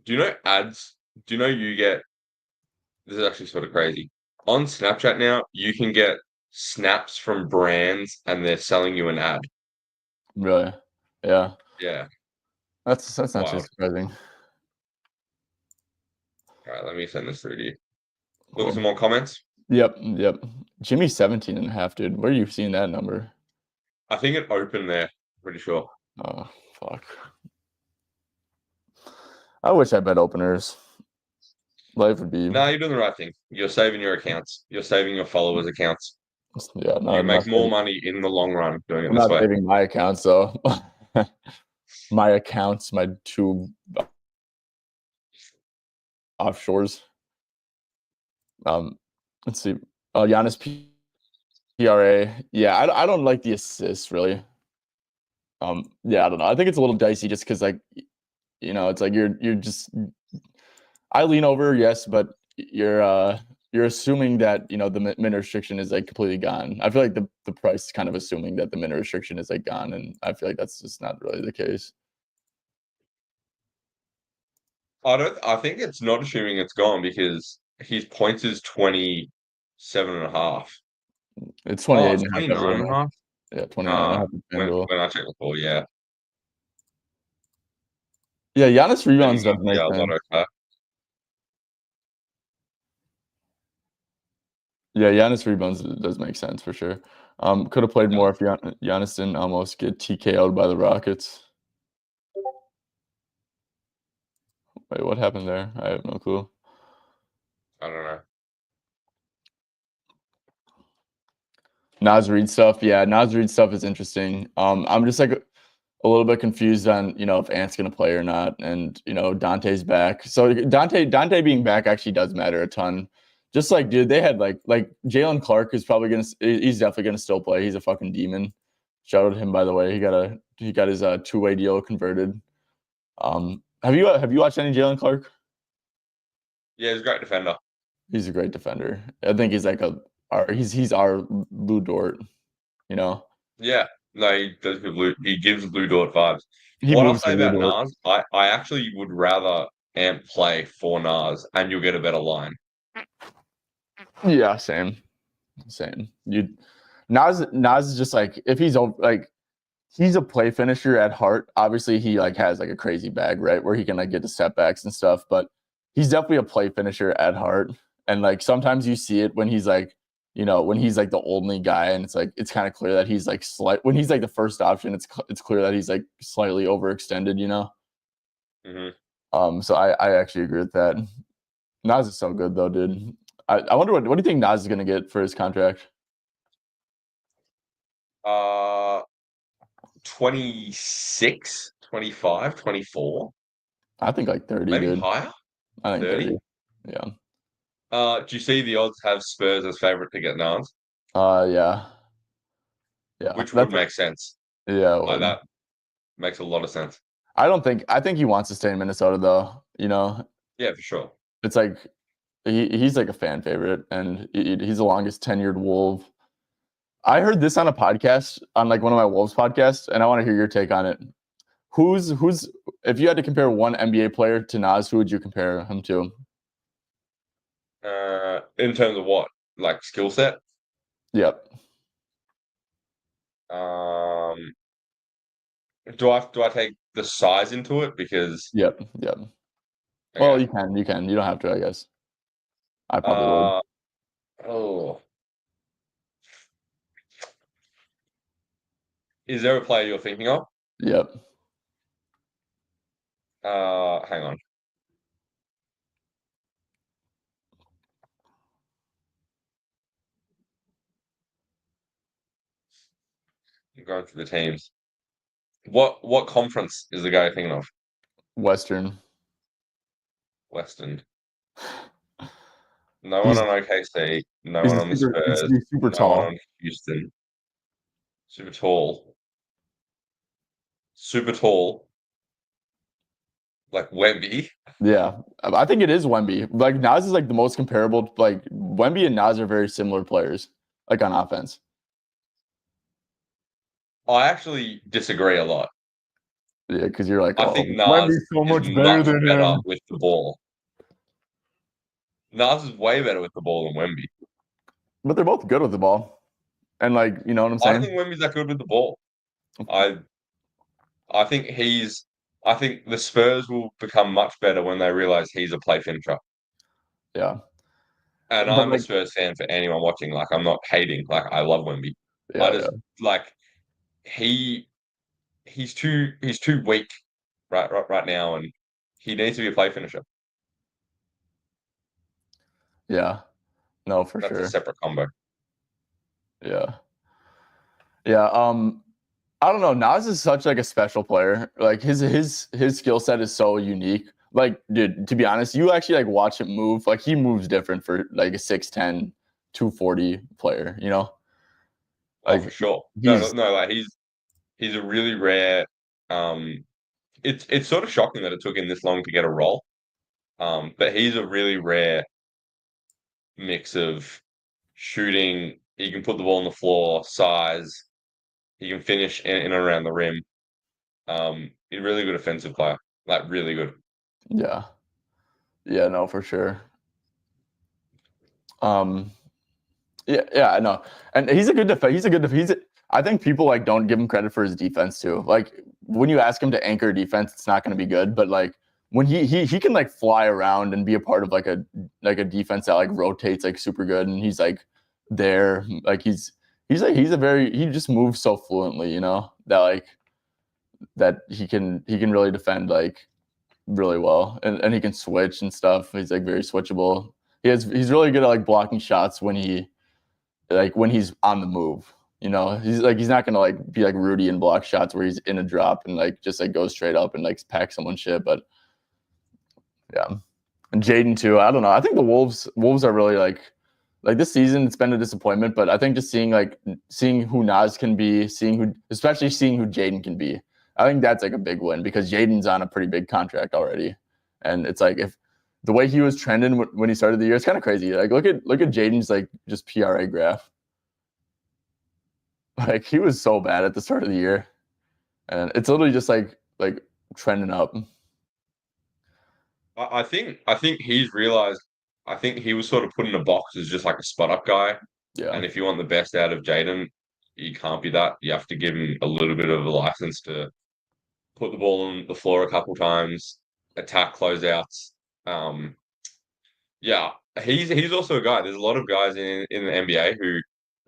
Do you know ads? Do you know you get this is actually sort of crazy. On Snapchat now, you can get snaps from brands and they're selling you an ad. Really? Yeah. Yeah, That's not too wild. surprising. All right, let me send this through to you. Look at some Cool. more comments. Yep. Jimmy 17.5, dude. Where are you seeing that number? I think it opened there. Pretty sure. Oh, fuck. I wish I bet openers. Life would be No, you're doing the right thing. You're saving your accounts. You're saving your followers' accounts. yeah, You I'm make not more money in the long run doing it I'm this not way. saving my accounts though. My accounts, my two offshores. Let's see. Giannis PRA. Yeah, I don't like the assists really. Yeah, I don't know. I think it's a little dicey just because like it's like you're just. I lean over, yes, but you're assuming that the min restriction is like completely gone. I feel like the price is kind of assuming that the min restriction is like gone, and I feel like that's just not really the case. I think it's not assuming it's gone because his points is 27.5. It's Oh, 28 it's and a half 29 everywhere and a now. half. Yeah, 29 and a half in When FanDuel. I checked before, yeah. Yeah, Giannis Then you rebounds got does make sense. Lotto cut. Yeah, Giannis rebounds does make sense for sure. Could have played more if Giannis didn't almost get TKO'd by the Rockets. Wait, what happened there? I have no clue. I don't know. Naz Reid stuff, yeah, Naz Reid stuff is interesting. I'm just like a little bit confused on if Ant's gonna play or not, and Dante's back. So Dante being back actually does matter a ton. Just like, dude, they had like Jalen Clark is probably he's definitely gonna still play. He's a fucking demon. Shout out to him, by the way. He got his two-way deal converted. Have you watched any Jalen Clark? Yeah, he's a great defender. He's a great defender. I think he's like he's our Lou Dort. You know, Yeah. No, he gives Blue Dort vibes. he What I'll moves say like Lou about Dort. Nas, I actually would rather Ant play for Nas and you'll get a better line. Yeah, same. You Nas is just like if he's like he's a play finisher at heart. Obviously, he like has like a crazy bag, right, where he can like get to setbacks and stuff. But he's definitely a play finisher at heart. And like sometimes you see it when he's like, when he's like the only guy, and it's kind of clear that he's like when he's like the first option. It's clear that he's like slightly overextended. So I actually agree with that. Nas is so good though, dude. I wonder what do you think Nas is gonna get for his contract? 26, 25, 24, I think like 30, maybe dude. higher, I think 30. 30. Yeah. Do you see the odds have Spurs as favorite to get Nas? Yeah. Yeah. Which would make sense. Yeah, it Like would. that makes a lot of sense. I think he wants to stay in Minnesota though. Yeah, for sure. It's like he's like a fan favorite, and he's the longest tenured Wolf. I heard this on a podcast, on like one of my Wolves podcasts, and I want to hear your take on it. Who's if you had to compare one NBA player to Nas, who would you compare him to? In terms of what? Like skill set? Yep. Um, do I take the size into it? Because Yep. Yep. Well, okay. you can. You don't have to, I guess. I probably would. Uh oh. Is there a player you're thinking of? Yep. Hang on. I'm going through the teams. What conference is the guy thinking of? Western. Western. No one He's on OKC. No one on the Spurs. he's super No one tall. on Houston. Super tall. Super tall. Like Wemby. Yeah, I think it is Wemby. Like Nas is like the most comparable. Like Wemby and Nas are very similar players, like on offense. I actually disagree a lot. Yeah, because you're like, I oh, think Nas Wemby's so is much better much than better him. with the ball. Nas is way better with the ball than Wemby. But they're both good with the ball, and like, you know what I'm I don't saying? think Wemby's that good with the ball. I I think I think the Spurs will become much better when they realize he's a play finisher. Yeah, And but I'm a like, Spurs fan for anyone watching. Like I'm not hating. Like I love Wemby. I yeah, just yeah, like he he's too weak right now, and he needs to be a play finisher. yeah. No, for That's a sure. separate combo. Yeah, yeah. I don't know. Nas is such like a special player. Like his skill set is so unique. Like, dude, to be honest, you actually like watch him move. Like he moves different for like a 6'10", 240 player. Oh, for Like sure. No, no, he's no. Like he's a really rare um it's sort of shocking that it took him this long to get a role. But he's a really rare mix of shooting. He can put the ball on the floor, size. He can finish in and around the rim. He's a really good offensive player. Like really good. Yeah. Yeah, no, for sure. Yeah, I know. And he's a good defense. I think people like don't give him credit for his defense too. Like when you ask him to anchor defense, it's not going to be good. But like when he can like fly around and be a part of like a defense that like rotates like super good, and he's like there, like he just moves so fluently, that like that he can really defend like really well, and he can switch and stuff. He's like very switchable. He's really good at like blocking shots when he's on the move. He's not gonna like be like Rudy and block shots where he's in a drop and like just like goes straight up and like pack someone's shit. But yeah, and Jaden too. I don't know. I think the Wolves are really like this season. It's been a disappointment, but I think just seeing who Nas can be, especially seeing who Jaden can be. I think that's like a big win because Jaden's on a pretty big contract already, and it's like if the way he was trending when he started the year, it's kind of crazy. Like look at Jaden's like just PRA graph. Like he was so bad at the start of the year, and it's literally just like trending up. I think he's realized. I think he was sort of put in a box as just like a spot up guy. Yeah, And if you want the best out of Jaden, you can't be that. You have to give him a little bit of a license to put the ball on the floor a couple times, attack closeouts. Um, yeah, he's also a guy. There's a lot of guys in the NBA who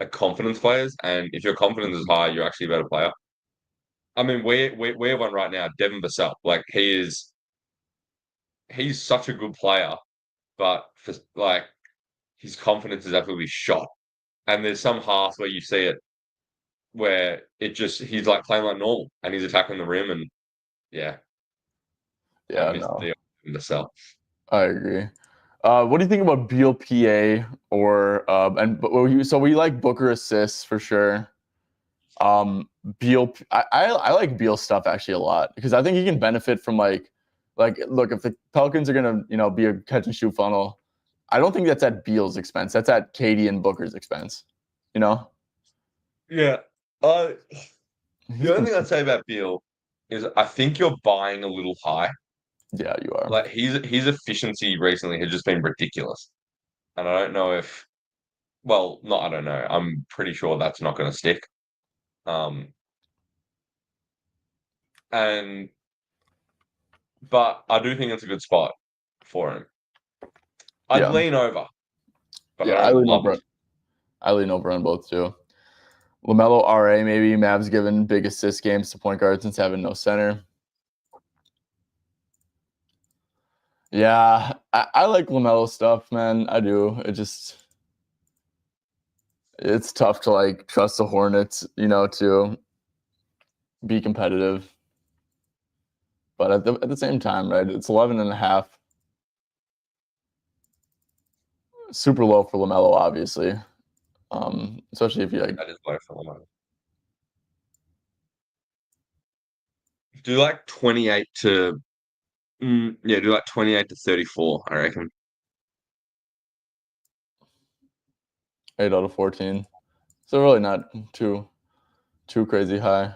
are confidence players, and if your confidence is high, you're actually a better player. I mean, we have one right now, Devin Vassell. Like he's such a good player, but for like his confidence is absolutely shot. And there's some halves where you see it where he's like playing like normal and he's attacking the rim and yeah, I yeah, missed no, the myself. I agree. What do you think about Beal PA so we like Booker assists for sure. Beal, I like Beal stuff actually a lot because I think he can benefit from like look, if the Pelicans are gonna be a catch and shoot funnel, I don't think that's at Beal's expense. That's at Katie and Booker's expense. You know, Yeah. he's The only been thing I'd say about Beal is I think you're buying a little high. yeah, you are. Like his efficiency recently has just been ridiculous. And I don't know if well, not I don't know. I'm pretty sure that's not gonna stick. Um and but I do think it's a good spot for him. I'd Yeah, lean over, but yeah, I don't love it. I lean over on both too. LaMelo RA maybe Mavs given big assist games to point guard since having no center. Yeah, I like LaMelo stuff, man. I do. It's tough to like trust the Hornets, to be competitive. But at the same time, right? It's 11 and a half. Super low for LaMelo, obviously. Especially if you like. That is low for Lamar. Do like 28 to yeah, do like 28 to 34, I reckon. 8 out of 14. So really not too crazy high.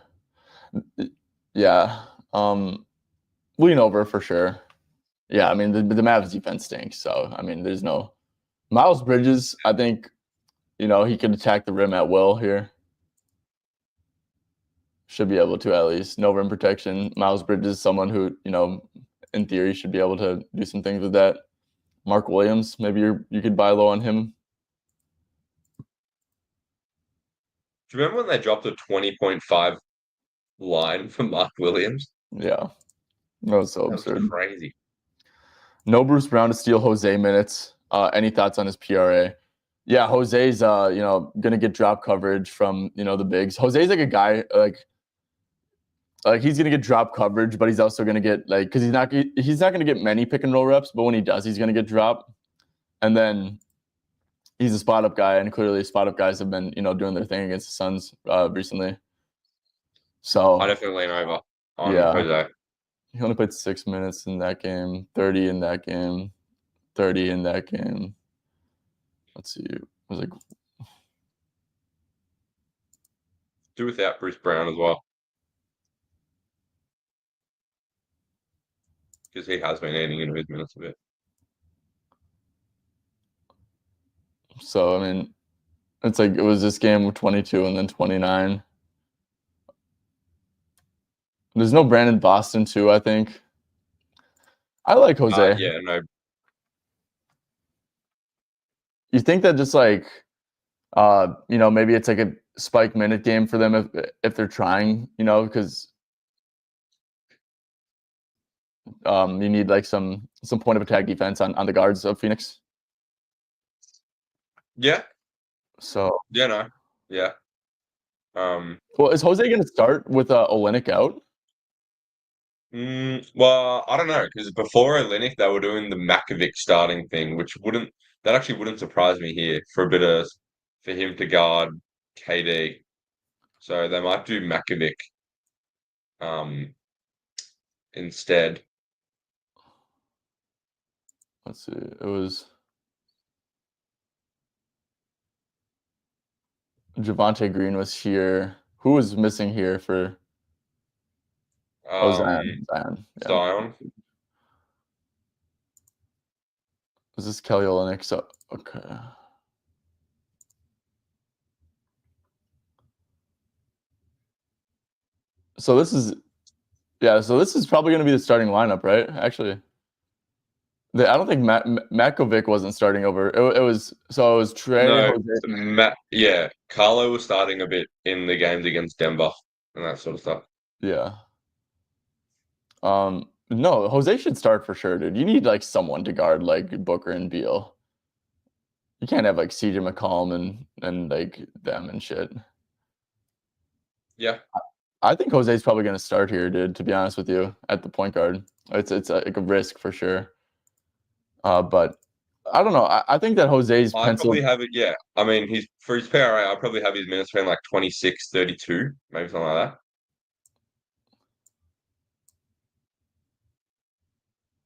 Yeah. Lean over for sure. Yeah, I mean the Mavs defense stinks. So I mean there's no Miles Bridges, I think, he could attack the rim at will here. Should be able to at least. No rim protection. Miles Bridges is someone who, in theory should be able to do some things with that. Mark Williams, maybe you could buy low on him. Do you remember when they dropped a 20.5 line for Mark Williams? Yeah. That was so That was absurd. crazy. No Bruce Brown to steal Jose minutes. Any thoughts on his PRA? Yeah, Jose's gonna get drop coverage from the bigs. Jose's like a guy like he's gonna get drop coverage, but he's also gonna get like because he's not gonna get many pick and roll reps, but when he does, he's gonna get drop. And then he's a spot up guy, and clearly spot up guys have been doing their thing against the Suns recently. I So definitely lean over on yeah, Jose. He only played 6 minutes in that game, 30 in that game, 30 in that game. Let's see. It was like Do without Bruce Brown as well. Because he has been eating into his minutes a bit. so. I mean, it's like it was this game with 22 and then 29. There's no Brandon Boston too. I think I like Jose. Yeah, no. You think that just like maybe it's like a spike minute game for them if they're trying, because you need like some point of attack defense on the guards of Phoenix. Yeah. So Yeah, no. Yeah. well, is Jose going to start with Olynyk out? Well, I don't know, because before Olynyk, they were doing the Makovic starting thing, that actually wouldn't surprise me here for him to guard KD. So they might do Makovic instead. Let's see. It was Javonte Green was here. Who was missing here for? Zion. Zion. Yeah. Zion. Was this Kelly Olynyk? So okay. So this is probably going to be the starting lineup, right? Actually, I don't think Makovic wasn't starting over. It was Trey. No, Jose. yeah, Carlo was starting a bit in the games against Denver and that sort of stuff. Yeah. No, Jose should start for sure, dude. You need like someone to guard like Booker and Beal. You can't have like CJ McCollum and like them and shit. Yeah. I think Jose's probably going to start here, dude, to be honest with you, at the point guard. It's like a risk for sure. But I don't know. I think that Jose's pencil. Probably have it, yeah. I mean, for his PRA, I'll probably have his minutes around like 26, 32, maybe something like that.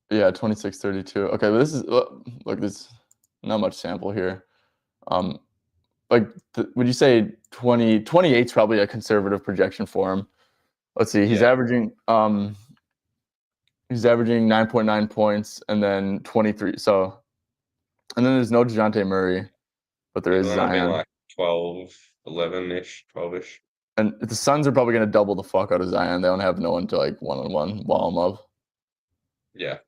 Yeah, 26, 32. Okay, but this is look, there's not much sample here. Would you say 28 is probably a conservative projection for him? Let's see. He's averaging 9.9 points and then 23. So, and then there's no DeJounte Murray, but there is Zion. Like 12, 11-ish, 12-ish. And the Suns are probably going to double the fuck out of Zion. They don't have no one to like one-on-one wall him up. Yeah.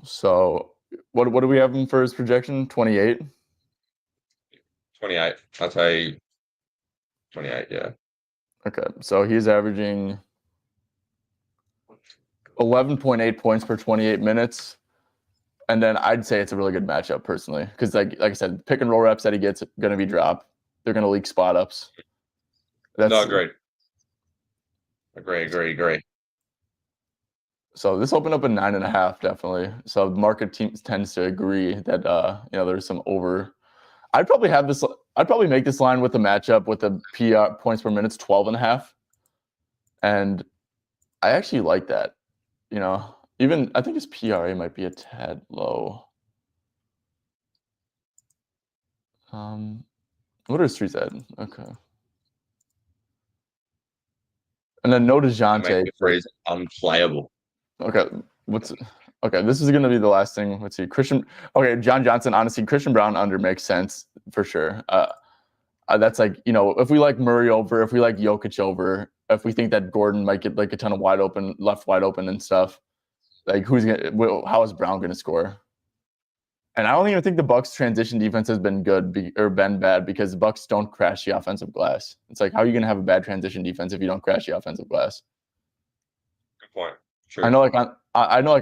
So, what do we have him for his projection? 28? 28. I'd say 28, yeah. Okay, so he's averaging 11.8 points per 28 minutes. And then I'd say it's a really good matchup personally. Because like I said, pick and roll reps that he gets are going to be dropped. They're going to leak spot ups. No, agreed. Agree. So this opened up at 9.5, definitely. So the market tends to agree that there's some over. I'd probably make this line with the matchup with the PR points per minute 12.5. And I actually like that. Even I think his PRA might be a tad low. What are his streets at? Okay. And then no DeJounte. Phrase unplayable. Okay. This is gonna be the last thing. Let's see. John Johnson, honestly, Christian Brown under makes sense for sure. That's like, if we like Murray over, if we like Jokic over, if we think that Gordon might get like a ton of left wide open and stuff, like how is Brown gonna score? And I don't even think the Bucks transition defense has been good or been bad because the Bucks don't crash the offensive glass. It's like, how are you gonna have a bad transition defense if you don't crash the offensive glass? Good point. Sure. I know like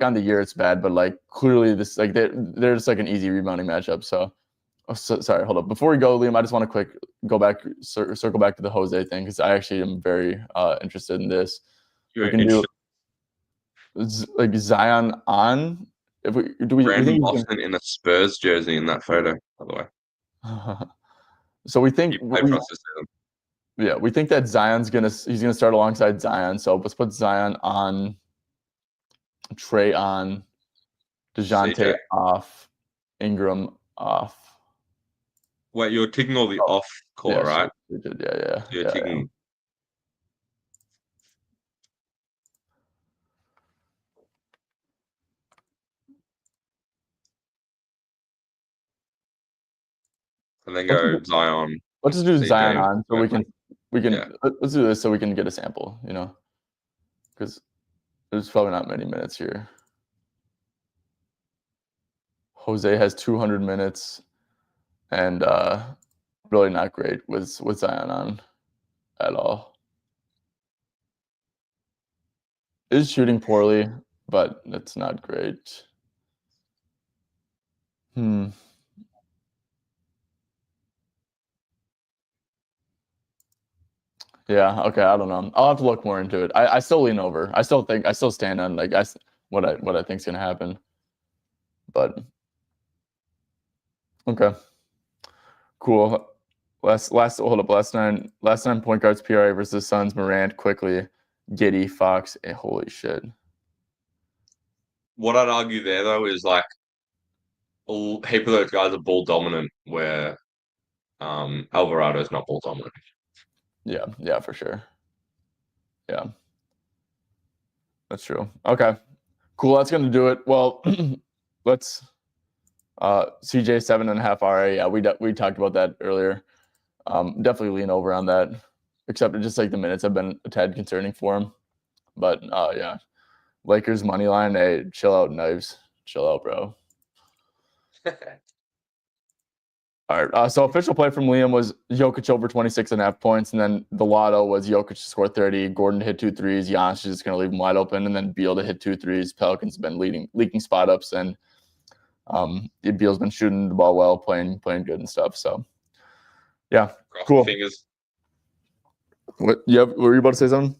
on the year it's bad, but like clearly this like they're just like an easy rebounding matchup. So sorry, hold up. Before we go, Liam, I just want to circle back to the Jose thing because I actually am very interested in this. We can do like Zion on. If we think Boston in a Spurs jersey in that photo, by the way. So we think we think that he's gonna start alongside Zion. So let's put Zion on Trey on, DeJounte CJ. off, Ingram off. Wait, you're ticking all the Oh, off core, yeah, right? she did. Yeah. So you're ticking. And then go Zion, Let's just do Zion CJ. on so we can Yeah. let's do this so we can get a sample, because there's probably not many minutes here. Jose has 200 minutes and really not great with Zion on at all. Is shooting poorly, but it's not great. Yeah, okay, I don't know. I'll have to look more into it. I still lean over. I still stand on what I think's gonna happen. But okay. Cool. Hold up. Last nine point guards PRA versus Suns, Morant, quickly, Giddy, Fox, holy shit. What I'd argue there though is like a heap of those guys are ball dominant, where Alvarado's not ball dominant. Yeah, for sure. Yeah. That's true. Okay. Cool. That's gonna do it. Well, let's CJ 7.5 RA. Yeah, we talked about that earlier. Definitely lean over on that. Except just like the minutes have been a tad concerning for him. But yeah. Lakers money line. Hey, chill out, Knives. Chill out, bro. All right. So official play from Liam was Jokic over 26.5 points, and then the lotto was Jokic to score 30, Gordon to hit 2 threes, Giannis is just going to leave him wide open, and then Beal to hit 2 threes. Pelicans have been leaking spot ups, and Beal's been shooting the ball well, playing good and stuff. So yeah, Cross cool. fingers. Were you about to say something?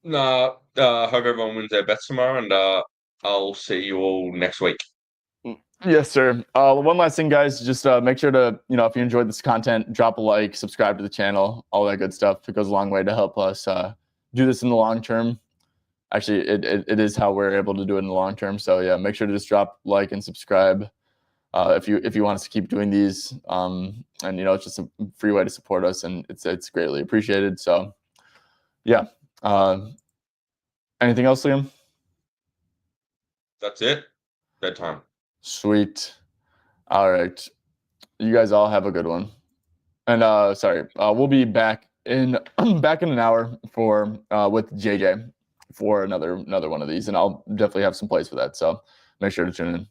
Nah. Hope everyone wins their bets tomorrow, and I'll see you all next week. Yes, sir. One last thing, guys, just make sure to, if you enjoyed this content, drop a like, subscribe to the channel, all that good stuff. It goes a long way to help us do this in the long term. Actually, it is how we're able to do it in the long term. So yeah, make sure to just drop like and subscribe if you want us to keep doing these. And it's just a free way to support us, and it's greatly appreciated. So yeah. Anything else, Liam? That's it. Bedtime. Sweet. All right. You guys all have a good one. And we'll be back in an hour for with JJ for another one of these, and I'll definitely have some plays for that. So make sure to tune in.